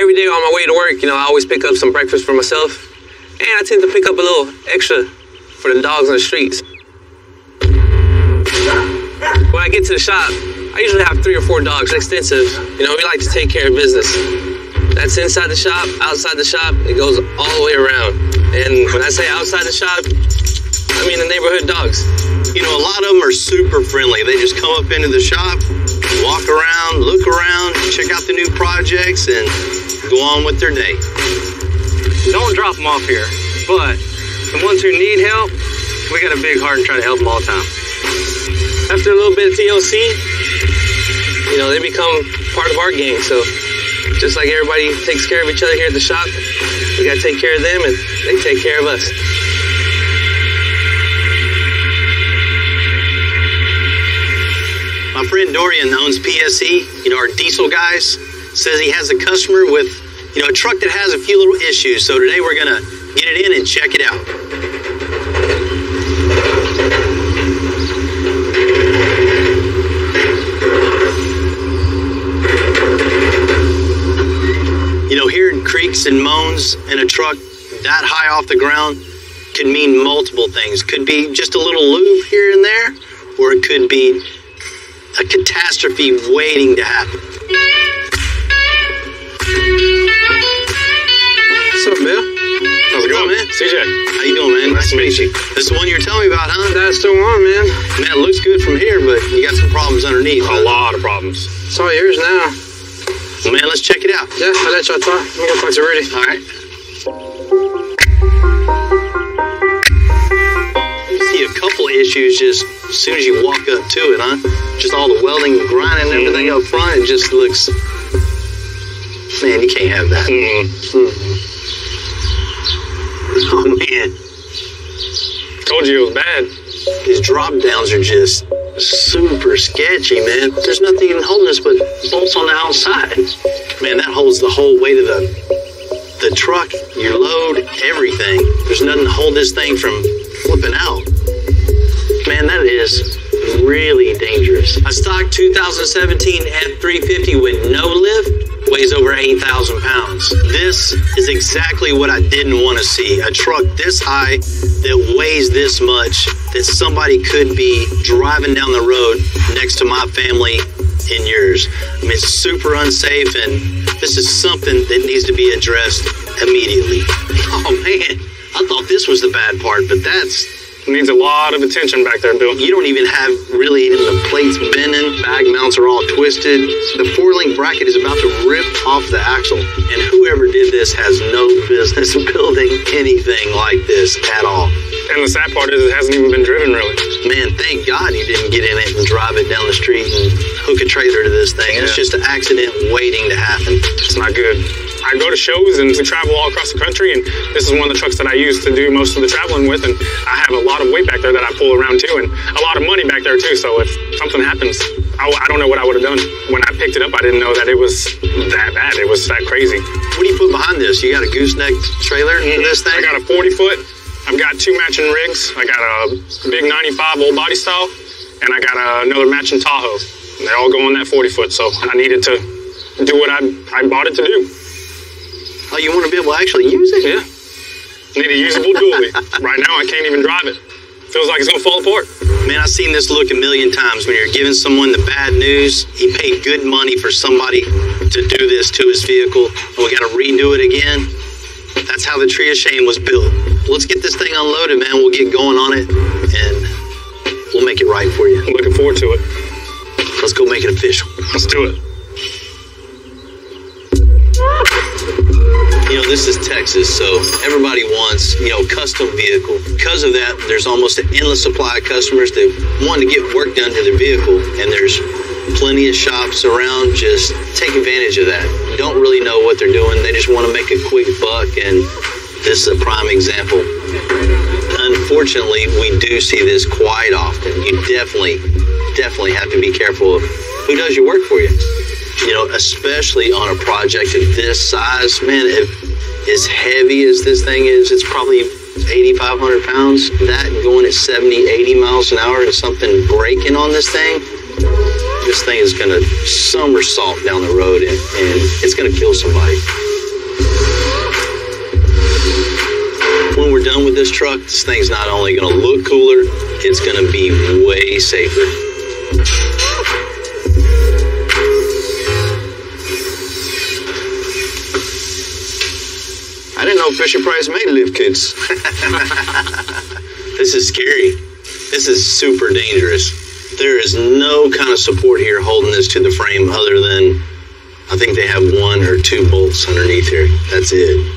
Every day on my way to work, you know, I always pick up some breakfast for myself. And I tend to pick up a little extra for the dogs on the streets. When I get to the shop, I usually have 3 or 4 dogs, extensive. You know, we like to take care of business. That's inside the shop, outside the shop, it goes all the way around. And when I say outside the shop, I mean the neighborhood dogs. You know, a lot of them are super friendly. They just come up into the shop, walk around, look around, check out the new projects, and go on with their day. Don't drop them off here, but the ones who need help, we got a big heart and try to help them all the time. After a little bit of TLC, you know, they become part of our gang. So just like everybody takes care of each other here at the shop, we got to take care of them and they take care of us. My friend Dorian owns PSE, you know, our diesel guys, says he has a customer with, you know, a truck that has a few little issues. So today we're going to get it in and check it out. You know, hearing creaks and moans in a truck that high off the ground could mean multiple things. Could be just a little lube here and there, or it could be a catastrophe waiting to happen. What's up, Bill? How's it going, man? CJ. How you doing, man? Nice to meet you. That's the one you were telling me about, huh? That's the one, man. Man, it looks good from here, but you got some problems underneath. A lot of problems. It's all yours now. Well, man, let's check it out. Yeah, I'll let y'all talk. I'm gonna talk to Rudy. All right. You see a couple of issues just as soon as you walk up to it, huh? Just all the welding and grinding and everything up front, it just looks... Man, you can't have that. Oh, man. Told you it was bad. These drop downs are just super sketchy, man. There's nothing holding us but bolts on the outside. Man, that holds the whole weight of the truck, your load, everything. There's nothing to hold this thing from flipping out. Man, that is really dangerous. A stock 2017 F350 with no lift weighs over 8,000 pounds. This is exactly what I didn't want to see. A truck this high that weighs this much, that somebody could be driving down the road next to my family and yours. I mean, it's super unsafe, and this is something that needs to be addressed immediately. Oh, man, I thought this was the bad part, but that's... Needs a lot of attention back there, Bill. You don't even have really any of the plates bending. Bag mounts are all twisted. The 4-link bracket is about to rip off the axle. And whoever did this has no business building anything like this at all. And the sad part is it hasn't even been driven, really. Man, thank God you didn't get in it and drive it down the street and hook a trailer to this thing. Yeah. It's just an accident waiting to happen. It's not good. I go to shows and we travel all across the country, and this is one of the trucks that I use to do most of the traveling with, and I have a lot of weight back there that I pull around too, and a lot of money back there too, so if something happens, I don't know what I would have done. When I picked it up, I didn't know that it was that bad. It was that crazy. What do you put behind this? You got a gooseneck trailer for this thing? I got a 40-foot. I've got 2 matching rigs. I got a big 95 old body style, and I got another matching Tahoe. They all go on that 40-foot, so I needed to do what I bought it to do. Oh, you want to be able to actually use it? Yeah. Need a usable dually. Right now, I can't even drive it. Feels like it's going to fall apart. Man, I've seen this look a million times when you're giving someone the bad news. He paid good money for somebody to do this to his vehicle, and we got to redo it again. That's how the Tree of Shame was built. Let's get this thing unloaded, man. We'll get going on it, and we'll make it right for you. I'm looking forward to it. Let's go make it official. Let's do it. You know, this is Texas, so everybody wants, you know, custom vehicle. Because of that, there's almost an endless supply of customers that want to get work done to their vehicle, and there's plenty of shops around. Just take advantage of that. You don't really know what they're doing. They just want to make a quick buck, and this is a prime example. Unfortunately, we do see this quite often. You definitely have to be careful of who does your work for you. You know, especially on a project of this size, man, as heavy as this thing is, it's probably 8,500 pounds. That going at 70, 80 miles an hour and something breaking on this thing is going to somersault down the road and it's going to kill somebody. done with this truck, this thing's not only going to look cooler, it's going to be way safer. I didn't know Fisher-Price made lift kits. This is scary. This is super dangerous. There is no kind of support here holding this to the frame other than, I think they have 1 or 2 bolts underneath here. That's it.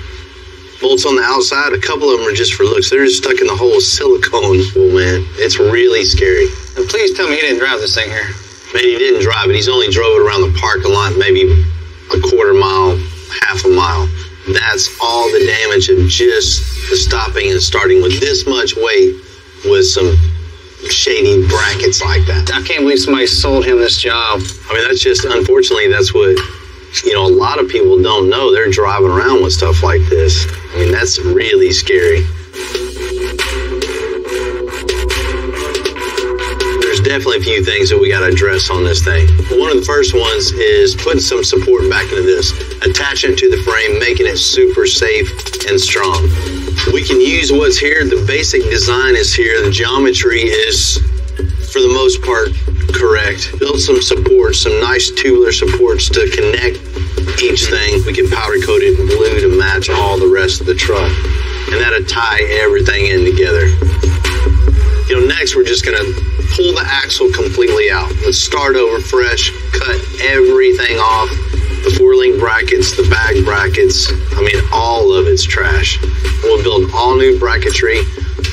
Bolts on the outside, a couple of them are just for looks. They're just stuck in the whole silicone. Oh man, it's really scary. And please tell me he didn't drive this thing here. Man, he didn't drive it. He's only drove it around the parking lot, maybe a quarter mile, half a mile. That's all the damage of just the stopping and starting with this much weight with some shady brackets like that. I can't believe somebody sold him this job. I mean, that's just, unfortunately, that's what, you know, a lot of people don't know. They're driving around with stuff like this. I mean, that's really scary. There's definitely a few things that we got to address on this thing. One of the first ones is putting some support back into this, attaching it to the frame, making it super safe and strong. We can use what's here. The basic design is here. The geometry is, for the most part, correct. Built some supports, some nice tubular supports to connect each thing. We can powder coat it in blue to match all the rest of the truck. And that'll tie everything in together. You know, next we're just gonna pull the axle completely out. Let's start over fresh, cut everything off. The 4-link brackets, the bag brackets, I mean, all of it's trash. We'll build all new bracketry,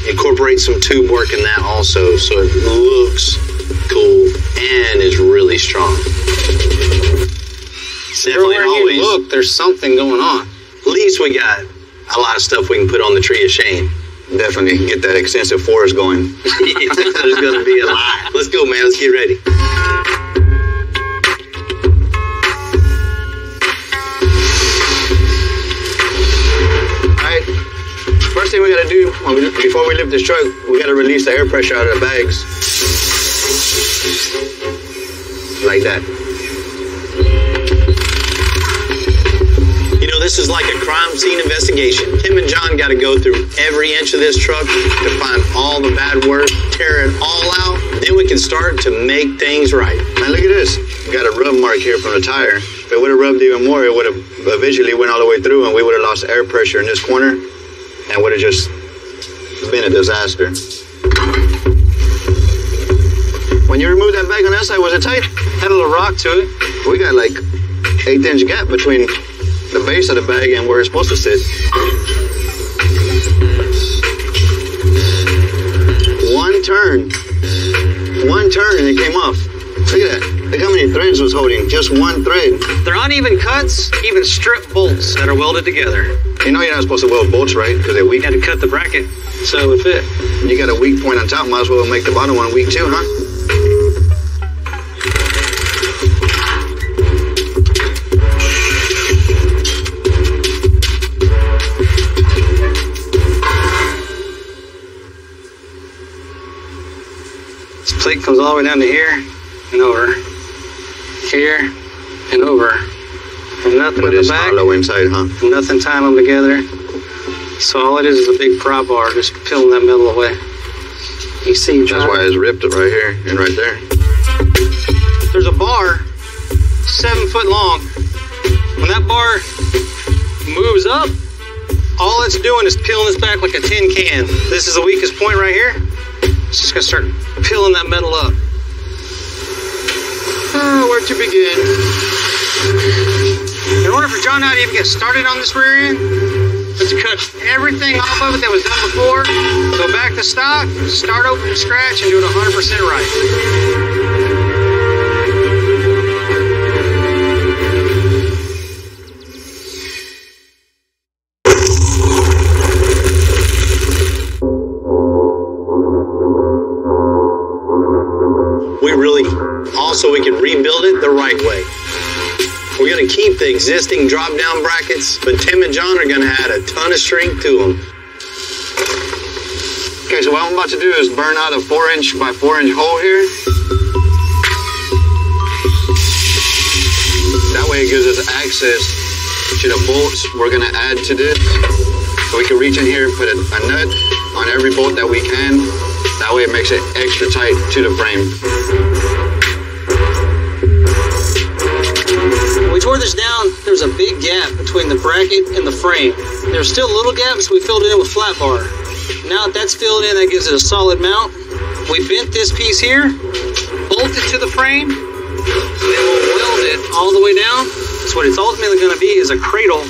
incorporate some tube work in that also, so it looks cool and is really strong. Everywhere you look, there's something going on. At least we got a lot of stuff we can put on the tree of shame. Definitely get that extensive forest going. There's gonna be a lot. Let's go, man. Let's get ready. Alright. First thing we gotta do before we lift this truck, we gotta release the air pressure out of the bags. Like that. This is like a crime scene investigation. Tim and John got to go through every inch of this truck to find all the bad work, tear it all out. Then we can start to make things right. Man, look at this. We got a rub mark here from the tire. If it would have rubbed even more, it would have visually went all the way through and we would have lost air pressure in this corner and would have just been a disaster. When you removed that bag on that side, was it tight? Had a little rock to it. We got like 1/8 gap between the base of the bag and where it's supposed to sit. One turn and it came off. Look at that. Look how many threads was holding. Just one thread. They're uneven cuts, even strip bolts that are welded together. You know you're not supposed to weld bolts, right? Because they're weak. You had to cut the bracket so it would fit. You got a weak point on top, might as well make the bottom one weak too, huh? Plate comes all the way down to here and over, here and over, and nothing in the back. Hollow inside, huh? Nothing tying them together. So all it is a big prop bar just peeling that metal away. You see, that's why it's ripped right here and right there. There's a bar 7 foot long. When that bar moves up, all it's doing is peeling this back like a tin can. This is the weakest point right here. It's just gonna start peeling that metal up. Where to begin? In order for John and I to even get started on this rear end, let's cut everything off of it that was done before, go back to stock, start over from scratch, and do it 100% right. So we can rebuild it the right way. We're going to keep the existing drop-down brackets, but Tim and John are going to add a ton of strength to them. Okay, so what I'm about to do is burn out a 4-inch by 4-inch hole here. That way it gives us access to the bolts we're going to add to this. We can reach in here and put a nut on every bolt that we can. That way it makes it extra tight to the frame. When we tore this down, there was a big gap between the bracket and the frame. There were still little gaps, so we filled it in with flat bar. Now that that's filled in, that gives it a solid mount. We bent this piece here, bolted to the frame, then we'll weld it all the way down. So what it's ultimately going to be is a cradle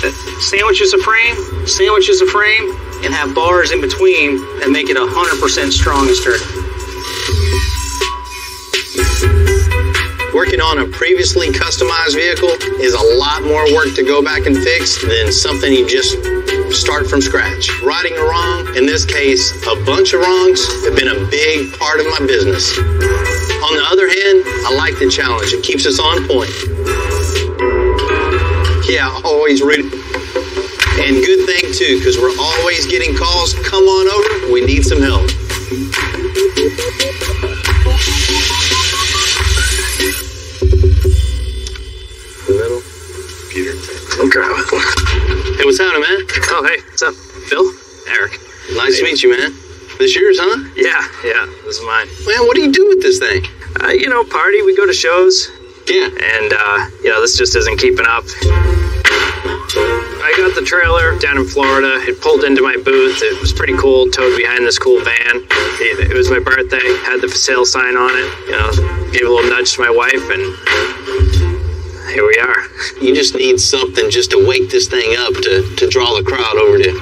that sandwiches a frame, and have bars in between that make it 100% strong and sturdy. Working on a previously customized vehicle is a lot more work to go back and fix than something you just start from scratch. Righting a wrong, in this case, a bunch of wrongs, have been a big part of my business. On the other hand, I like the challenge. It keeps us on point. Yeah, always ready. And good thing too, because we're always getting calls, come on over, we need some help. Hey, what's happening, man? Oh, hey, what's up? Phil? Eric. Nice to meet you, man. This yours, huh? Yeah, this is mine. Man, what do you do with this thing? Party, we go to shows. Yeah. And, this just isn't keeping up. I got the trailer down in Florida. It pulled into my booth. It was pretty cool, towed behind this cool van. It was my birthday, had the for sale sign on it. Gave a little nudge to my wife, and here we are. You just need something just to wake this thing up to draw the crowd over to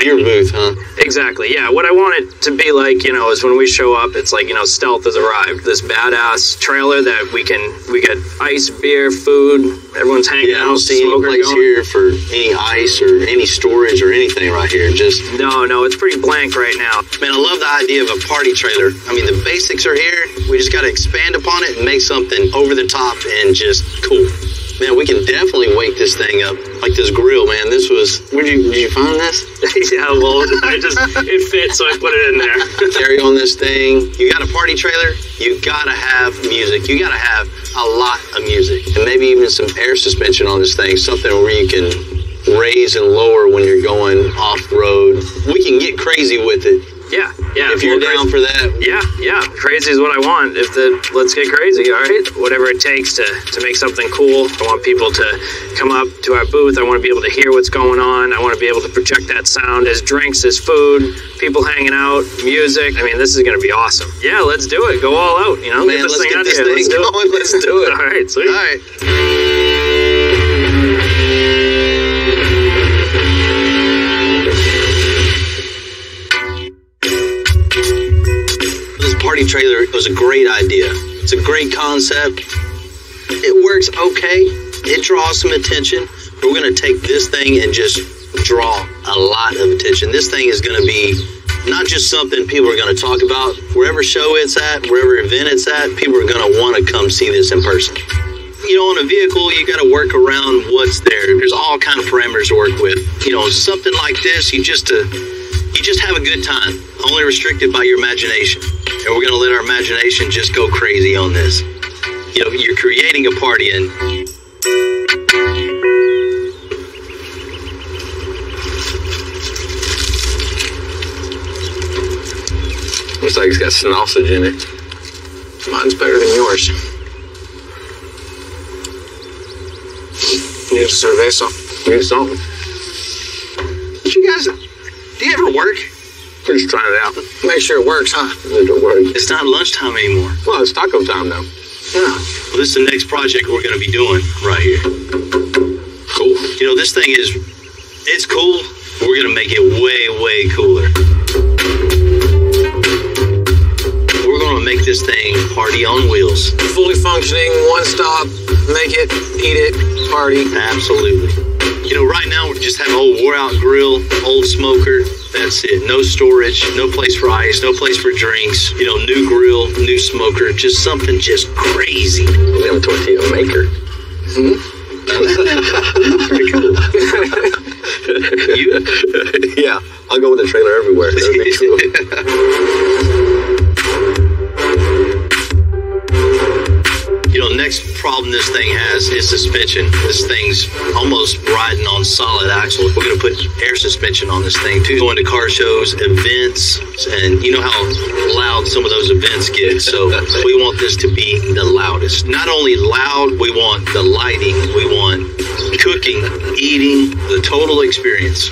your booth, huh? Exactly, yeah. What I want it to be like, is when we show up, it's like, stealth has arrived. This badass trailer that we get ice, beer, food, everyone's hanging out. I don't see any place here for any ice or any storage or anything right here. No, it's pretty blank right now. Man, I love the idea of a party trailer. I mean, the basics are here. We just got to expand upon it and make something over the top and just cool. Man, we can definitely wake this thing up. Like this grill, man. This was... did you find this? Yeah, well, it fits, so I put it in there. Carry on this thing. You got a party trailer, you gotta have music. You gotta have a lot of music. And maybe even some air suspension on this thing. Something where you can raise and lower when you're going off-road. We can get crazy with it. Yeah. If you're down for that. Yeah. Crazy is what I want. Let's get crazy, all right? Whatever it takes to make something cool. I want people to come up to our booth. I want to be able to hear what's going on. I want to be able to project that sound as drinks, as food, people hanging out, music. I mean, this is going to be awesome. Yeah, let's do it. Go all out, Man, let's get this thing going. Let's do it. All right, sweet. All right. Party trailer was a great idea. It's a great concept. It works okay. It draws some attention. But we're going to take this thing and just draw a lot of attention. This thing is going to be not just something people are going to talk about. Wherever show it's at, wherever event it's at, people are going to want to come see this in person. On a vehicle, you got to work around what's there. There's all kind of parameters to work with. Something like this, you just have a good time. Only restricted by your imagination. And we're going to let our imagination just go crazy on this. You're creating a party and... Looks like it's got sausage in it. Mine's better than yours. Need a cerveza. Need something. You guys, do you ever work? We're just trying it out. Make sure it works, huh? Don't worry. It's not lunchtime anymore. Well, it's taco time now. Yeah. Well, this is the next project we're going to be doing right here. Cool. This thing it's cool. But we're going to make it way, way cooler. We're going to make this thing party on wheels. Fully functioning, one stop, make it, eat it, party. Absolutely. Right now we just have an old wore out grill, old smoker. That's it. No storage, no place for ice, no place for drinks. New grill, new smoker, just something just crazy. We have a tortilla maker. Pretty cool. You? Yeah, I'll go with the trailer everywhere. That'd be cool. Next problem this thing has is the suspension. This thing's almost riding on solid axle. We're going to put air suspension on this thing too. Going to car shows, events, and you know how loud some of those events get. So we want this to be the loudest. Not only loud, we want the lighting, we want cooking, eating, the total experience.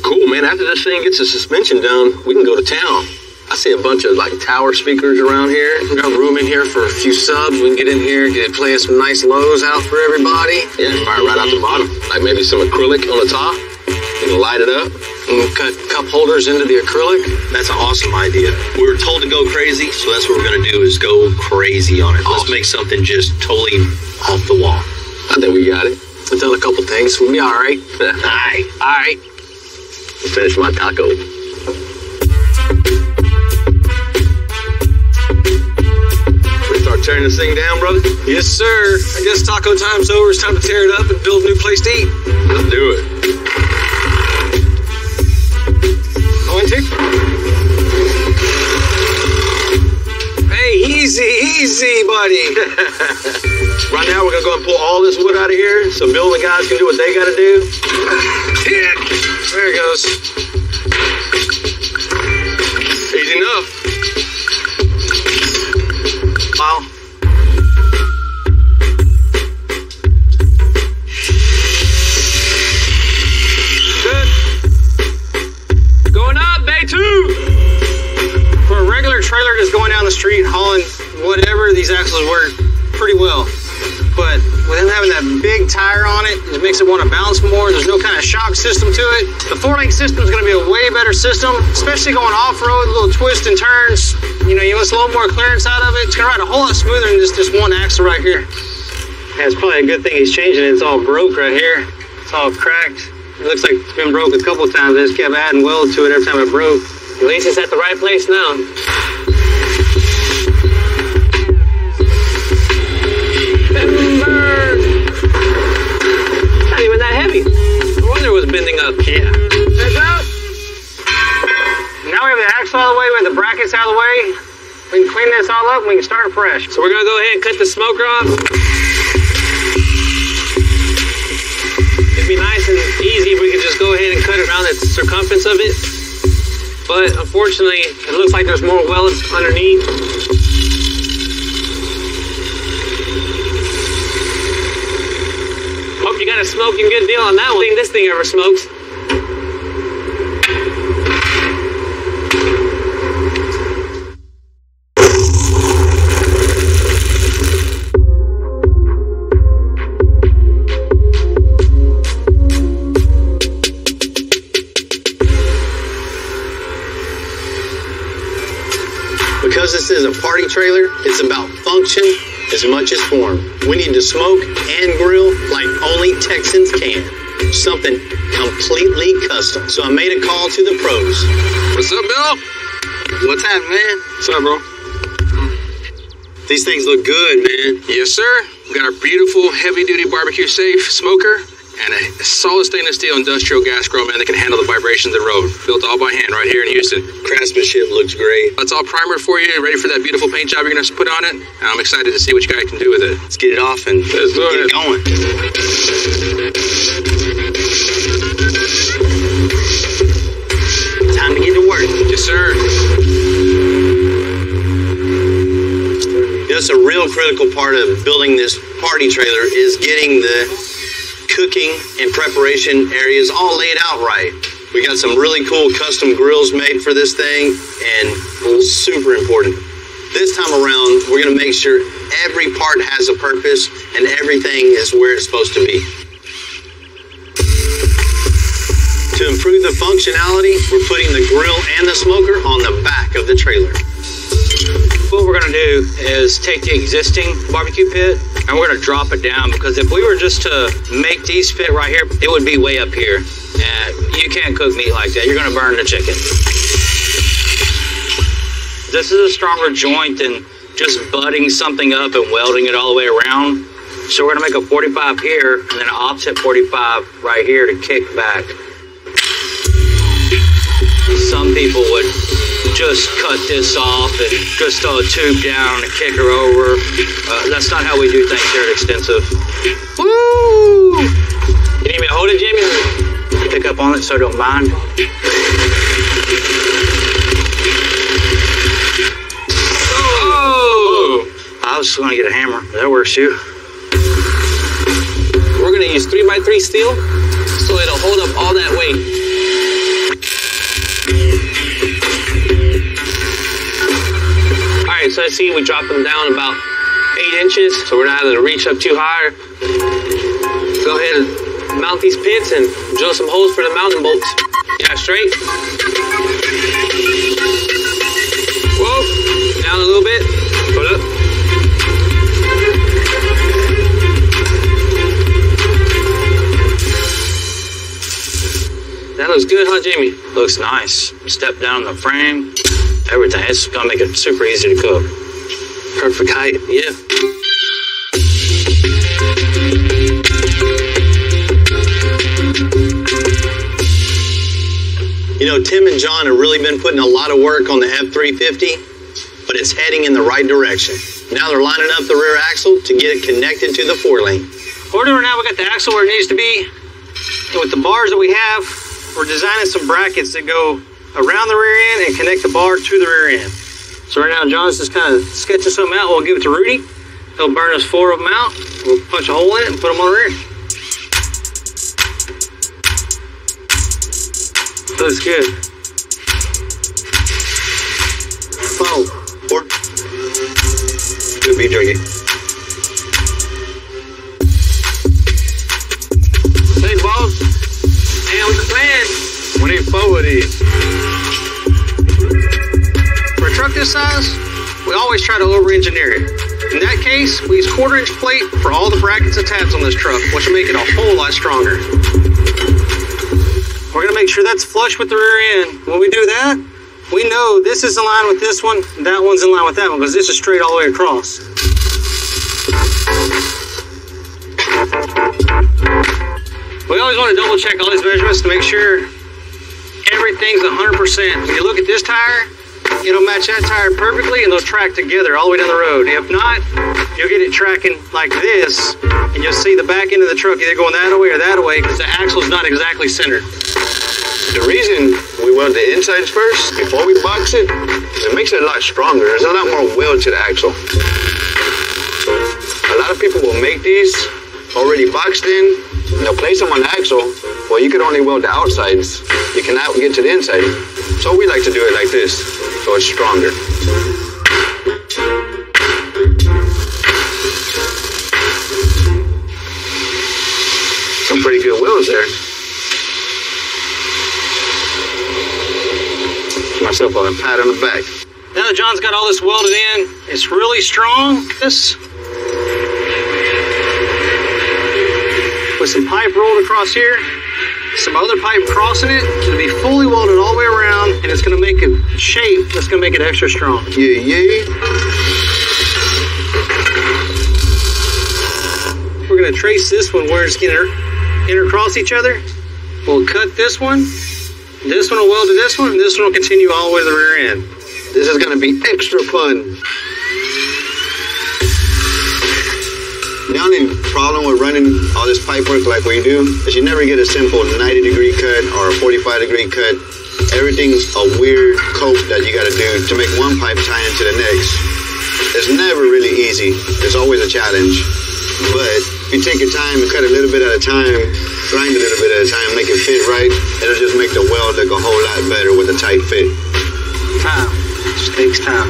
Cool, man. After this thing gets the suspension down, we can go to town. I see a bunch of like tower speakers around here. We got room in here for a few subs. We can get in here, play some nice lows out for everybody. Yeah, right out the bottom. Like maybe some acrylic on the top. You can light it up. And we'll cut cup holders into the acrylic. That's an awesome idea. We were told to go crazy, so that's what we're going to do is go crazy on it. Let's make something just totally off the wall. I think we got it. I've done a couple things. We'll be all right. All right. Finish my taco. We start tearing this thing down, brother? Yes, sir. I guess taco time's over. It's time to tear it up and build a new place to eat. Let's do it. Hey, easy, buddy. Right now, we're going to go and pull all this wood out of here so Bill and the guys can do what they got to do. There it goes. Easy enough. Wow. Good. Going up, bay 2. For a regular trailer just going down the street hauling whatever, these axles work pretty well. But with them having that big tire on it, it makes it want to bounce more. There's no kind of shock system to it. The 4-link system is going to be a way better system, especially going off-road, little twists and turns. You know, you want a little more clearance out of it. It's going to ride a whole lot smoother than this one axle right here. Yeah, it's probably a good thing he's changing it. It's all broke right here. It's all cracked. It looks like it's been broke a couple of times. They just kept adding weld to it every time it broke. At least it's at the right place now. Not even that heavy. No wonder it was bending up. Yeah. That's out. Now we have the axle out of the way, we have the brackets out of the way. We can clean this all up and we can start fresh. So we're gonna go ahead and cut the smoker off. It'd be nice and easy if we could just go ahead and cut around the circumference of it. But unfortunately, it looks like there's more welds underneath. Hope you got a smoking good deal on that one. I think this thing ever smokes. Because this is a party trailer, it's about function as much as form. We need to smoke and grill like only Texans can. Something completely custom. So I made a call to the pros. What's up, Bill? What's happening, man? What's up, bro? These things look good, man. Yes, sir. We got our beautiful heavy-duty barbecue safe smoker and a solid stainless steel industrial gas grill, man, that can handle the vibrations of the road. Built all by hand right here in Houston. Craftsmanship looks great. It's all primer for you, ready for that beautiful paint job you're going to put on it. And I'm excited to see what you guys can do with it. Let's get it off and get it going. Time to get to work. Yes, sir. That's a real critical part of building this party trailer is getting the cooking and preparation areas all laid out right. We got some really cool custom grills made for this thing, and super important. This time around, we're going to make sure every part has a purpose and everything is where it's supposed to be. To improve the functionality, we're putting the grill and the smoker on the back of the trailer. What we're gonna do is take the existing barbecue pit and we're gonna drop it down, because if we were just to make these fit right here, it would be way up here. And you can't cook meat like that. You're gonna burn the chicken. This is a stronger joint than just butting something up and welding it all the way around. So we're gonna make a 45 here and then an offset 45 right here to kick back. Some people would just cut this off and just throw a tube down and kick her over. That's not how we do things here at Extensive. Woo! You need me to hold it, Jamie? Pick up on it so I don't mind. Oh! I was just gonna get a hammer. That works too. We're gonna use 3x3 steel so it'll hold up all that weight. Alright, so I see we dropped them down about 8 inches, so we're not having to reach up too high. Go ahead and mount these pins and drill some holes for the mounting bolts. Yeah, straight. Whoa, down a little bit. Put up. That looks good, huh, Jamie? Looks nice. Step down the frame, everything. It's gonna make it super easy to cook. Perfect height, yeah. You know, Tim and John have really been putting a lot of work on the F350, but it's heading in the right direction. Now they're lining up the rear axle to get it connected to the 4-lane. We're doing now, we got the axle where it needs to be. And with the bars that we have, we're designing some brackets that go around the rear end and connect the bar to the rear end. So right now, John's just kind of sketching something out. We'll give it to Rudy. He'll burn us 4 of them out. We'll punch a hole in it and put them on the rear. Looks good. Oh, or could be drinking. Hey, boss. And what's the plan? We need 4 of these. For a truck this size, we always try to over-engineer it. In that case, we use 1/4-inch plate for all the brackets and tabs on this truck, which will make it a whole lot stronger. We're gonna make sure that's flush with the rear end. When we do that, we know this is in line with this one, that one's in line with that one, because this is straight all the way across. We always want to double check all these measurements to make sure everything's 100%. When you look at this tire, it'll match that tire perfectly and they'll track together all the way down the road. If not, you'll get it tracking like this and you'll see the back end of the truck either going that way or that way because the axle's not exactly centered. The reason we weld the insides first before we box it is it makes it a lot stronger. There's a lot more weld to the axle. A lot of people will make these already boxed in and they'll place them on the axle. Well, you could only weld the outsides. You cannot get to the inside. So we like to do it like this, so it's stronger. Some pretty good welds there. Myself on a pat on the back. Now that John's got all this welded in, it's really strong. This with some pipe rolled across here, some other pipe crossing it, it'll be fully welded all the way around, and it's going to make a shape that's going to make it extra strong. Yeah, yeah. We're going to trace this one where it's going to intercross each other. We'll cut this one. This one will weld to this one, and this one will continue all the way to the rear end. This is going to be extra fun. The only problem with running all this pipe work like we do is you never get a simple 90-degree cut or a 45-degree cut. Everything's a weird cope that you got to do to make one pipe tie into the next. It's never really easy. There's always a challenge. But if you take your time and cut a little bit at a time, grind a little bit at a time, make it fit right, it'll just make the weld look a whole lot better with a tight fit. Time. It just takes time.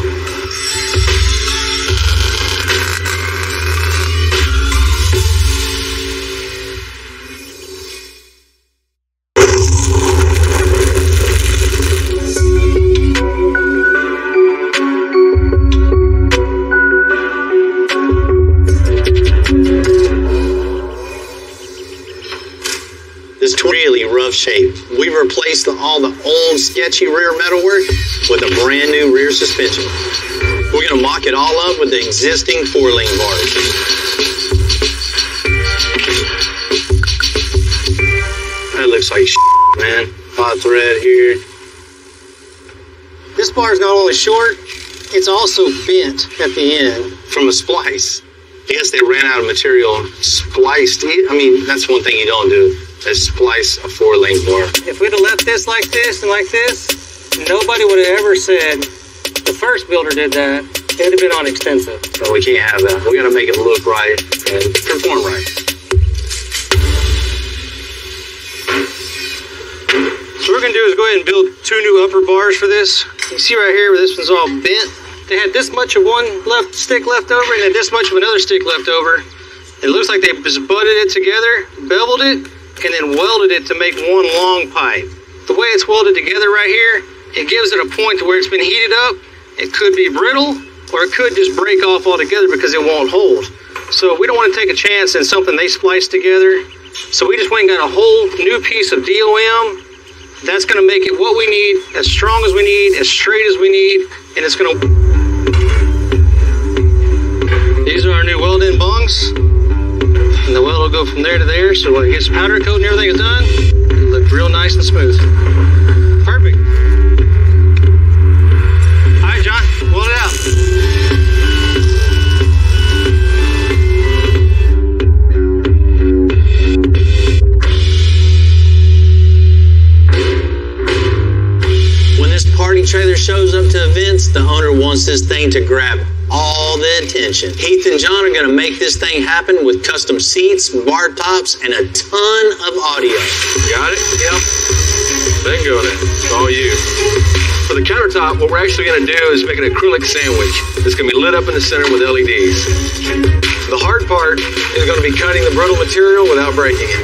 Really rough shape. We've replaced all the old sketchy rear metalwork with a brand new rear suspension. We're going to mock it all up with the existing 4-lane bars. That looks like shit, man. Hot thread here. This bar is not only short, it's also bent at the end. From a splice. I guess they ran out of material, spliced. I mean, that's one thing you don't do, is splice a 4-lane bar. If we'd have left this like this and like this, nobody would have ever said the first builder did that. It would have been on extensive. So we can't have that. We got to make it look right and perform right. So what we're going to do is go ahead and build 2 new upper bars for this. You see right here where this one's all bent. They had this much of one stick left over and then this much of another stick left over. It looks like they just butted it together, beveled it, and then welded it to make one long pipe. The way it's welded together right here, it gives it a point to where it's been heated up. It could be brittle, or it could just break off altogether because it won't hold. So we don't want to take a chance in something they spliced together. So we just went and got a whole new piece of DOM. That's going to make it what we need, as strong as we need, as straight as we need, and it's going to... These are our new weld-in bungs. And the weld will go from there to there, so when it gets powder coat and everything is done, it'll look real nice and smooth. Perfect. All right, John, weld it out. When this party trailer shows up to events, the owner wants this thing to grab all the attention. Heath and John are going to make this thing happen with custom seats, bar tops, and a ton of audio. Got it? Yep. Bingo then. It's all you. For the countertop, what we're actually going to do is make an acrylic sandwich. It's going to be lit up in the center with LEDs. The hard part is going to be cutting the brittle material without breaking it.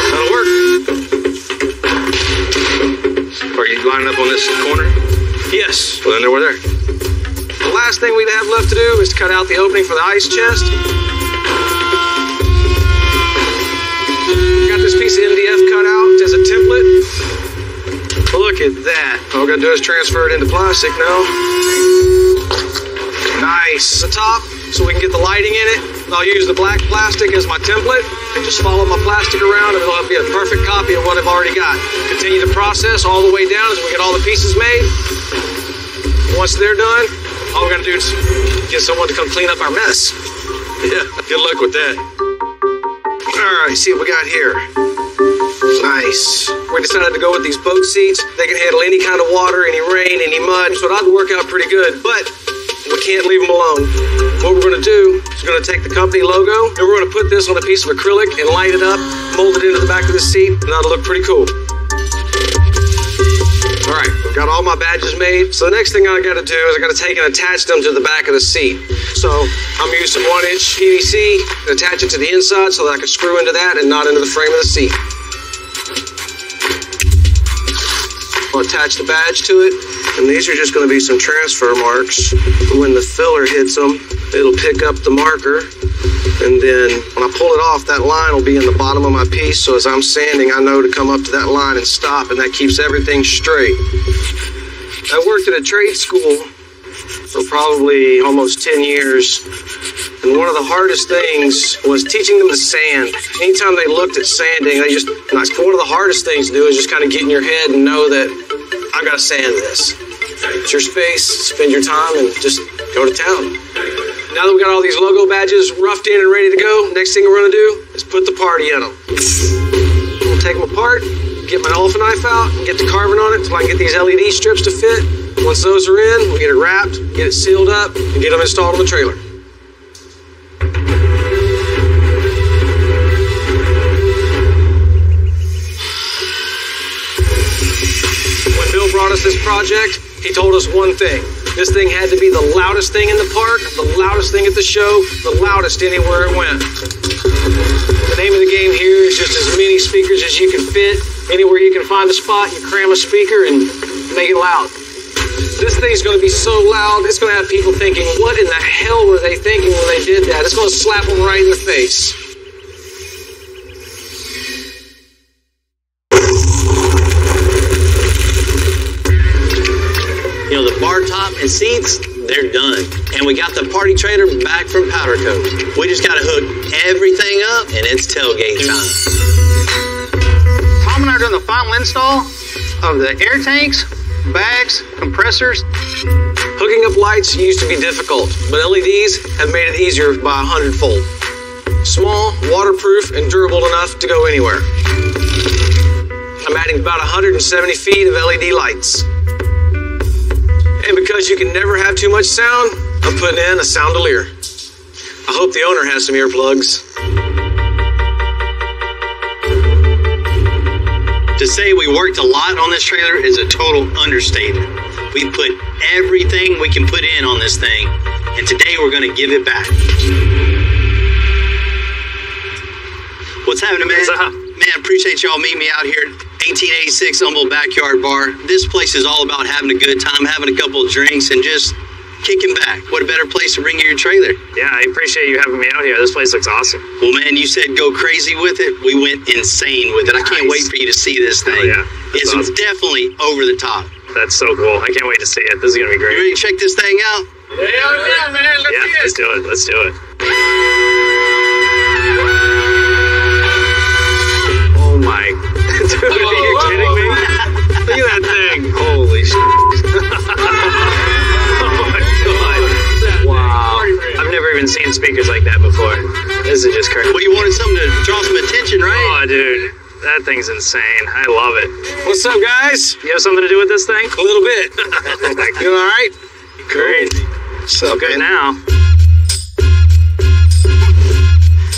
That'll work. Are you lining up on this corner? Yes. Well, then we're there. The last thing we have left to do is to cut out the opening for the ice chest. Got this piece of MDF cut out as a template. Look at that. All we gotta do is transfer it into plastic now. Nice. The top, so we can get the lighting in it. I'll use the black plastic as my template. Just follow my plastic around and it'll be a perfect copy of what I've already got. Continue the process all the way down as we get all the pieces made. Once they're done, all we're gonna do is get someone to come clean up our mess. Yeah, good luck with that. All right, see what we got here. Nice. We decided to go with these boat seats. They can handle any kind of water, any rain, any mud, so that'll work out pretty good, but we can't leave them alone. What we're gonna do is we're gonna take the company logo and we're gonna put this on a piece of acrylic and light it up, mold it into the back of the seat, and that'll look pretty cool. All right, we've got all my badges made. So the next thing I gotta do is I gotta take and attach them to the back of the seat. So I'm gonna use some 1-inch PVC, attach it to the inside so that I can screw into that and not into the frame of the seat. I'll attach the badge to it, and these are just going to be some transfer marks. When the filler hits them, it'll pick up the marker, and then when I pull it off, that line will be in the bottom of my piece, so as I'm sanding, I know to come up to that line and stop, and that keeps everything straight. I worked at a trade school for probably almost 10 years, and one of the hardest things was teaching them to sand. Anytime they looked at sanding, one of the hardest things to do is just kind of get in your head and know that I've got to sand this. It's your space, spend your time, and just go to town. Now that we got all these logo badges roughed in and ready to go, next thing we're going to do is put the party in them. We'll take them apart, get my elephant knife out, and get to carving on it so I can get these LED strips to fit. Once those are in, we'll get it wrapped, get it sealed up, and get them installed on the trailer. When Bill brought us this project, he told us one thing. This thing had to be the loudest thing in the park, the loudest thing at the show, the loudest anywhere it went. The name of the game here is just as many speakers as you can fit. Anywhere you can find a spot, you cram a speaker and make it loud. This thing's going to be so loud, it's going to have people thinking, what in the hell were they thinking when they did that? It's going to slap them right in the face. You know, the bar top and seats, they're done. And we got the party trailer back from Powder Coat. We just got to hook everything up, and it's tailgate time. Tom and I are doing the final install of the air tanks, bags, compressors. Hooking up lights used to be difficult, but LEDs have made it easier by 100-fold. Small, waterproof, and durable enough to go anywhere. I'm adding about 170 feet of LED lights. And because you can never have too much sound, I'm putting in a soundelier. I hope the owner has some earplugs. To say we worked a lot on this trailer is a total understatement. We put everything we can put in on this thing, and today we're going to give it back. What's happening, man? What's up? Man, appreciate y'all meeting me out here at 1886 Humboldt Backyard Bar. This place is all about having a good time, having a couple of drinks, and just kicking back. What a better place to bring your trailer. Yeah, I appreciate you having me out here. This place looks awesome. Well, man, you said go crazy with it. We went insane with it. I can't wait for you to see this thing. Oh, yeah. It's awesome. Definitely over the top. That's so cool. I can't wait to see it. This is going to be great. You ready to check this thing out? Yeah, man. Let's do it. Let's do it. Oh, my. Dude, are you kidding me? Look at that thing. Holy shit. Wow. I've never even seen speakers like that before. This is just crazy. Well, you wanted something to draw some attention, right? Oh, dude. That thing's insane. I love it. What's up, guys? You have something to do with this thing? A little bit. You all right? Great. What's up, good man? now.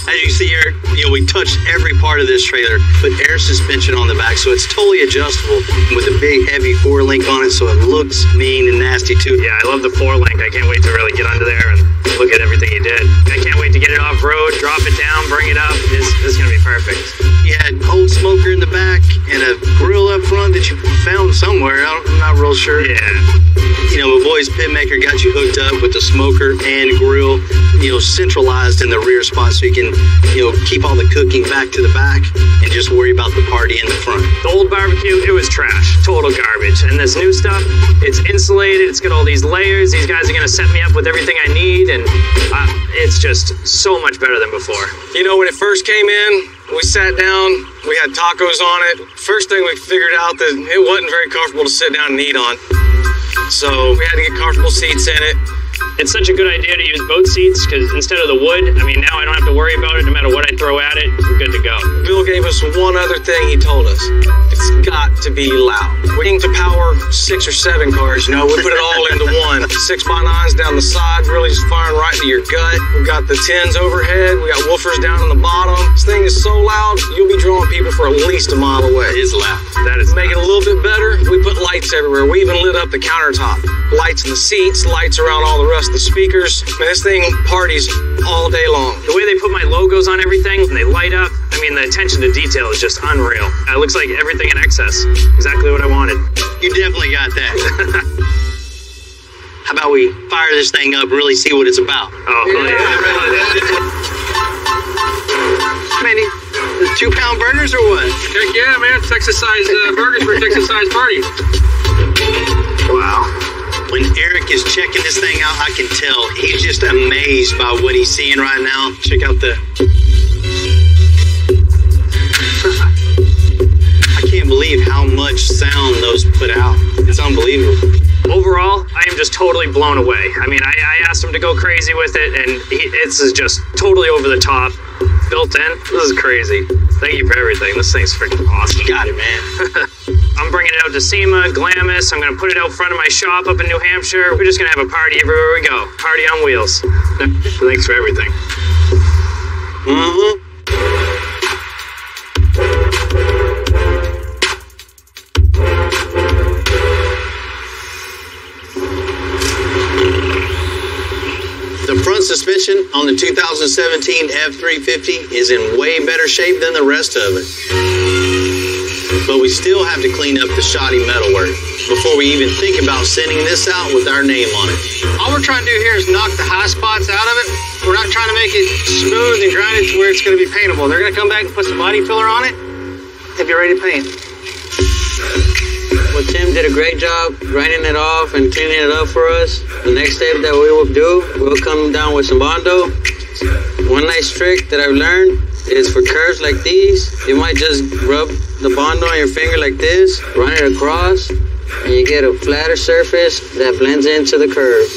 As you see here, we touched every part of this trailer, put air suspension on the back, so it's totally adjustable with a big, heavy 4-link on it, so it looks mean and nasty, too. Yeah, I love the 4-link. I can't wait to really get under there and look at everything you did. I can't wait to get it off-road, drop it down, bring it up. This is going to be perfect. You had old smoker in the back and a grill up front that you found somewhere. I'm not real sure. Yeah. My boy's Pitmaker got you hooked up with the smoker and grill, centralized in the rear spot so you can, keep all the cooking back to the back and just worry about the party in the front. The old barbecue, it was trash. Total garbage. And this new stuff, it's insulated. It's got all these layers. These guys are going to set me up with everything I need. And it's just so much better than before. When it first came in, we sat down, we had tacos on it. First thing we figured out that it wasn't very comfortable to sit down and eat on. So we had to get comfortable seats in it. It's such a good idea to use boat seats because instead of the wood, now I don't have to worry about it. No matter what I throw at it, we're good to go. Bill gave us one other thing he told us. It's got to be loud. We aim to power 6 or 7 cars, we put it all into one. 6x9s down the side, really just firing right into your gut. We've got the 10s overhead. We got woofers down on the bottom. This thing is so loud, you'll be drawing people for at least a mile away. It is loud. That is Make it a little bit better, we put lights everywhere. We even lit up the countertop. Lights in the seats, lights around all the rest of the speakers. This thing parties all day long. The way they put my logos on everything and they light up, the attention to detail is just unreal. It looks like everything in excess. Exactly what I wanted. You definitely got that. How about we fire this thing up and really see what it's about? Oh, yeah. Man, the 2-pound burners or what? Heck yeah, man. Texas-sized burgers for a Texas-sized party. Wow. When Eric is checking this thing out, I can tell he's just amazed by what he's seeing right now. Check out the... I can't believe how much sound those put out. It's unbelievable. Overall, I am just totally blown away. I asked him to go crazy with it, and it's just totally over the top. Built in. This is crazy. Thank you for everything. This thing's freaking awesome. You got it, man. I'm bringing it out to SEMA, Glamis. I'm going to put it out front of my shop up in New Hampshire. We're just going to have a party everywhere we go. Party on wheels. Thanks for everything. Mm-hmm. The front suspension on the 2017 F350 is in way better shape than the rest of it. But we still have to clean up the shoddy metalwork before we even think about sending this out with our name on it. All we're trying to do here is knock the high spots out of it. We're not trying to make it smooth and grind it to where it's going to be paintable. They're going to come back and put some body filler on it and be ready to paint. Well, Tim did a great job grinding it off and cleaning it up for us. The next step that we will do, we'll come down with some Bondo. One nice trick that I've learned is for curves like these, you might just rub the Bondo on your finger like this, run it across, and you get a flatter surface that blends into the curve.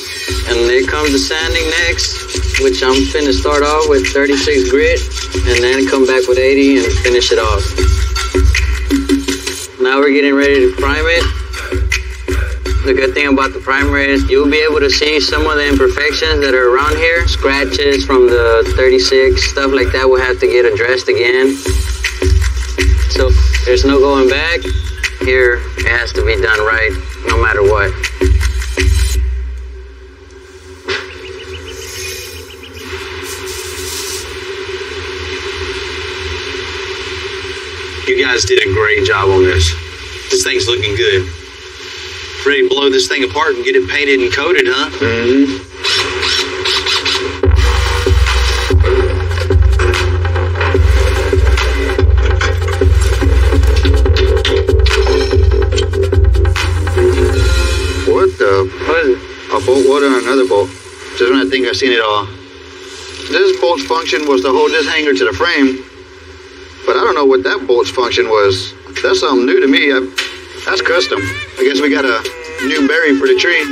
And there comes the sanding next, which I'm finna start off with 36 grit, and then come back with 80 and finish it off. Now we're getting ready to prime it. The good thing about the primer is you'll be able to see some of the imperfections that are around here. Scratches from the 36, stuff like that will have to get addressed again. So there's no going back. Here it has to be done right, no matter what. You guys did a great job on this. This thing's looking good. Ready to blow this thing apart and get it painted and coated, huh? Mm-hmm. What the? What is it? A bolt weld on another bolt. Just when I think I've seen it all. This bolt's function was to hold this hanger to the frame, but I don't know what that bolt's function was. That's something new to me. That's custom. I guess we got a new berry for the tree.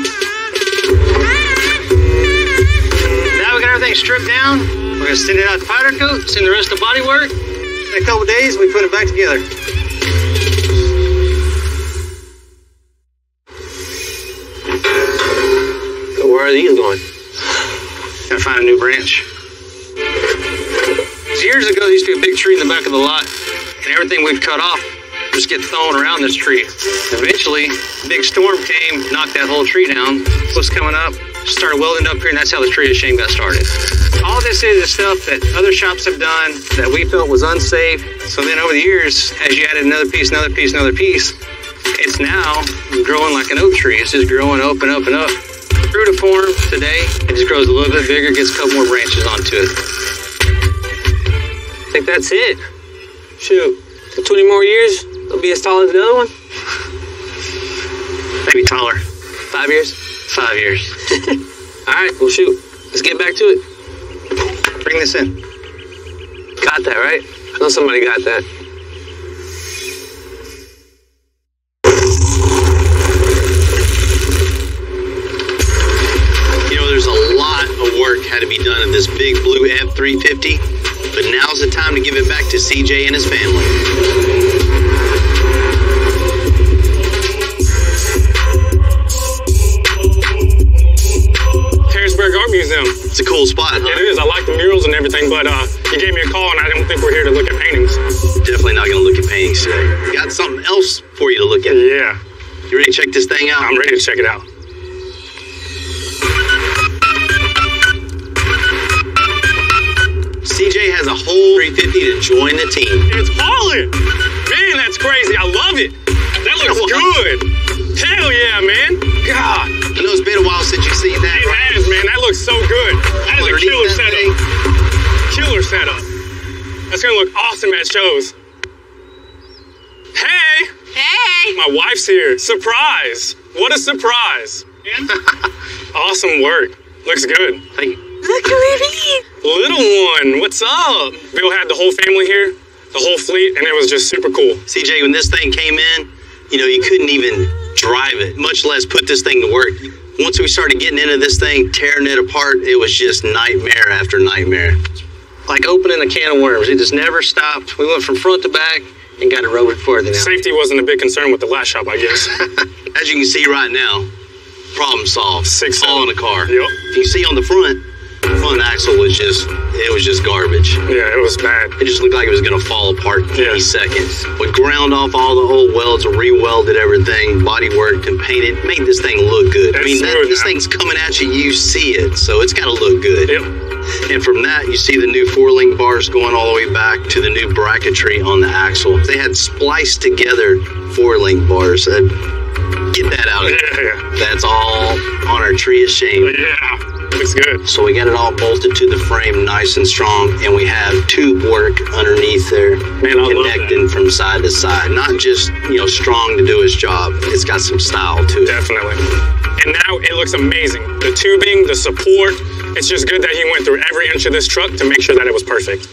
Now we got everything stripped down. We're gonna send it out to powder coat, send the rest of the body work. In a couple days, we put it back together. So where are these going? Gotta find a new branch. Years ago, there used to be a big tree in the back of the lot, and everything we'd cut off just get thrown around this tree. Eventually, a big storm came, knocked that whole tree down. Was coming up, started welding up here, and that's how the Tree of Shame got started. All this is stuff that other shops have done that we felt was unsafe. So then over the years, as you added another piece, another piece, another piece, it's now growing like an oak tree. It's just growing up and up and up. True to form today, it just grows a little bit bigger, gets a couple more branches onto it. I think that's it. Shoot, 20 more years, it'll be as tall as the other one. Maybe taller. 5 years? 5 years. All right, well, shoot. Let's get back to it. Bring this in. Got that, right? I know somebody got that. You know, there's a lot of work had to be done in this big blue F-350, but now's the time to give it back to CJ and his family. Art Museum. It's a cool spot, huh? It is. I like the murals and everything, but you gave me a call and I don't think we're here to look at paintings. Definitely not going to look at paintings today. Got something else for you to look at. Yeah. You ready to check this thing out? I'm ready to check it out. CJ has a whole 350 to join the team. It's hauling! Man, that's crazy. I love it. That looks good. Hell yeah, man. God. I know it's been a while since you've seen that. It has, man. That looks so good. That is a killer setup. Killer setup. That's going to look awesome at shows. Hey! Hey! My wife's here. Surprise. What a surprise. Awesome work. Looks good. Thank you. Look who it is. Little one, what's up? Bill had the whole family here, the whole fleet, and it was just super cool. CJ, when this thing came in, you know, you couldn't even drive it, much less put this thing to work. Once we started getting into this thing, tearing it apart, it was just nightmare after nightmare. Like opening a can of worms. It just never stopped. We went from front to back and got it rolling further now. Safety wasn't a big concern with the last shop, I guess. As you can see right now, problem solved. 6 all in the car. Yep. If you see on the front axle was just garbage. Yeah, it was bad. It just looked like it was going to fall apart any second. We ground off all the old welds, re-welded everything, body worked and painted, made this thing look good. I mean, this thing's coming at you, you see it, so it's got to look good. Yep. And from that, you see the new 4-link bars going all the way back to the new bracketry on the axle. They had spliced together 4-link bars. Get that out of there. Yeah. That's all on our Tree of Shame. Yeah. Looks good. So we got it all bolted to the frame nice and strong, and we have tube work underneath there, connecting from side to side. Not just, you know, strong to do its job. It's got some style to it. Definitely. And now it looks amazing. The tubing, the support, it's just good that he went through every inch of this truck to make sure that it was perfect.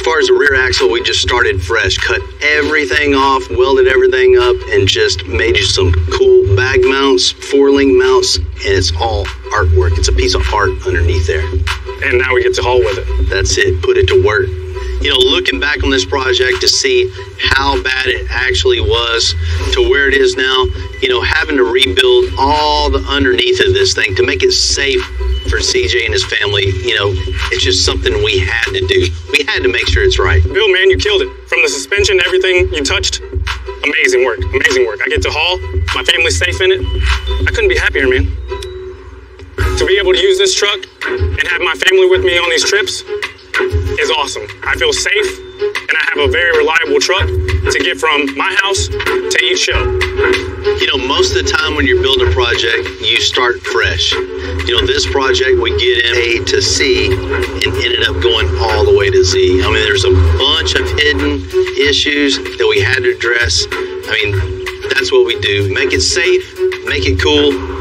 As far as the rear axle, we just started fresh, cut everything off, welded everything up, and just made you some cool bag mounts, 4-link mounts, and it's all artwork. It's a piece of art underneath there. And now we get to haul with it. That's it, put it to work. You know, looking back on this project to see how bad it actually was to where it is now, you know, having to rebuild all the underneath of this thing to make it safe for CJ and his family, you know, it's just something we had to do. We had to make sure it's right. Bill, man, you killed it. From the suspension, everything you touched, amazing work, amazing work. I get to haul, my family's safe in it. I couldn't be happier, man. To be able to use this truck and have my family with me on these trips is awesome. I feel safe, and I have a very reliable truck to get from my house to each show. You know, most of the time when you're building a project, you start fresh. You know, this project we get in A to C and ended up going all the way to Z. I mean, there's a bunch of hidden issues that we had to address. I mean, that's what we do. Make it safe, make it cool,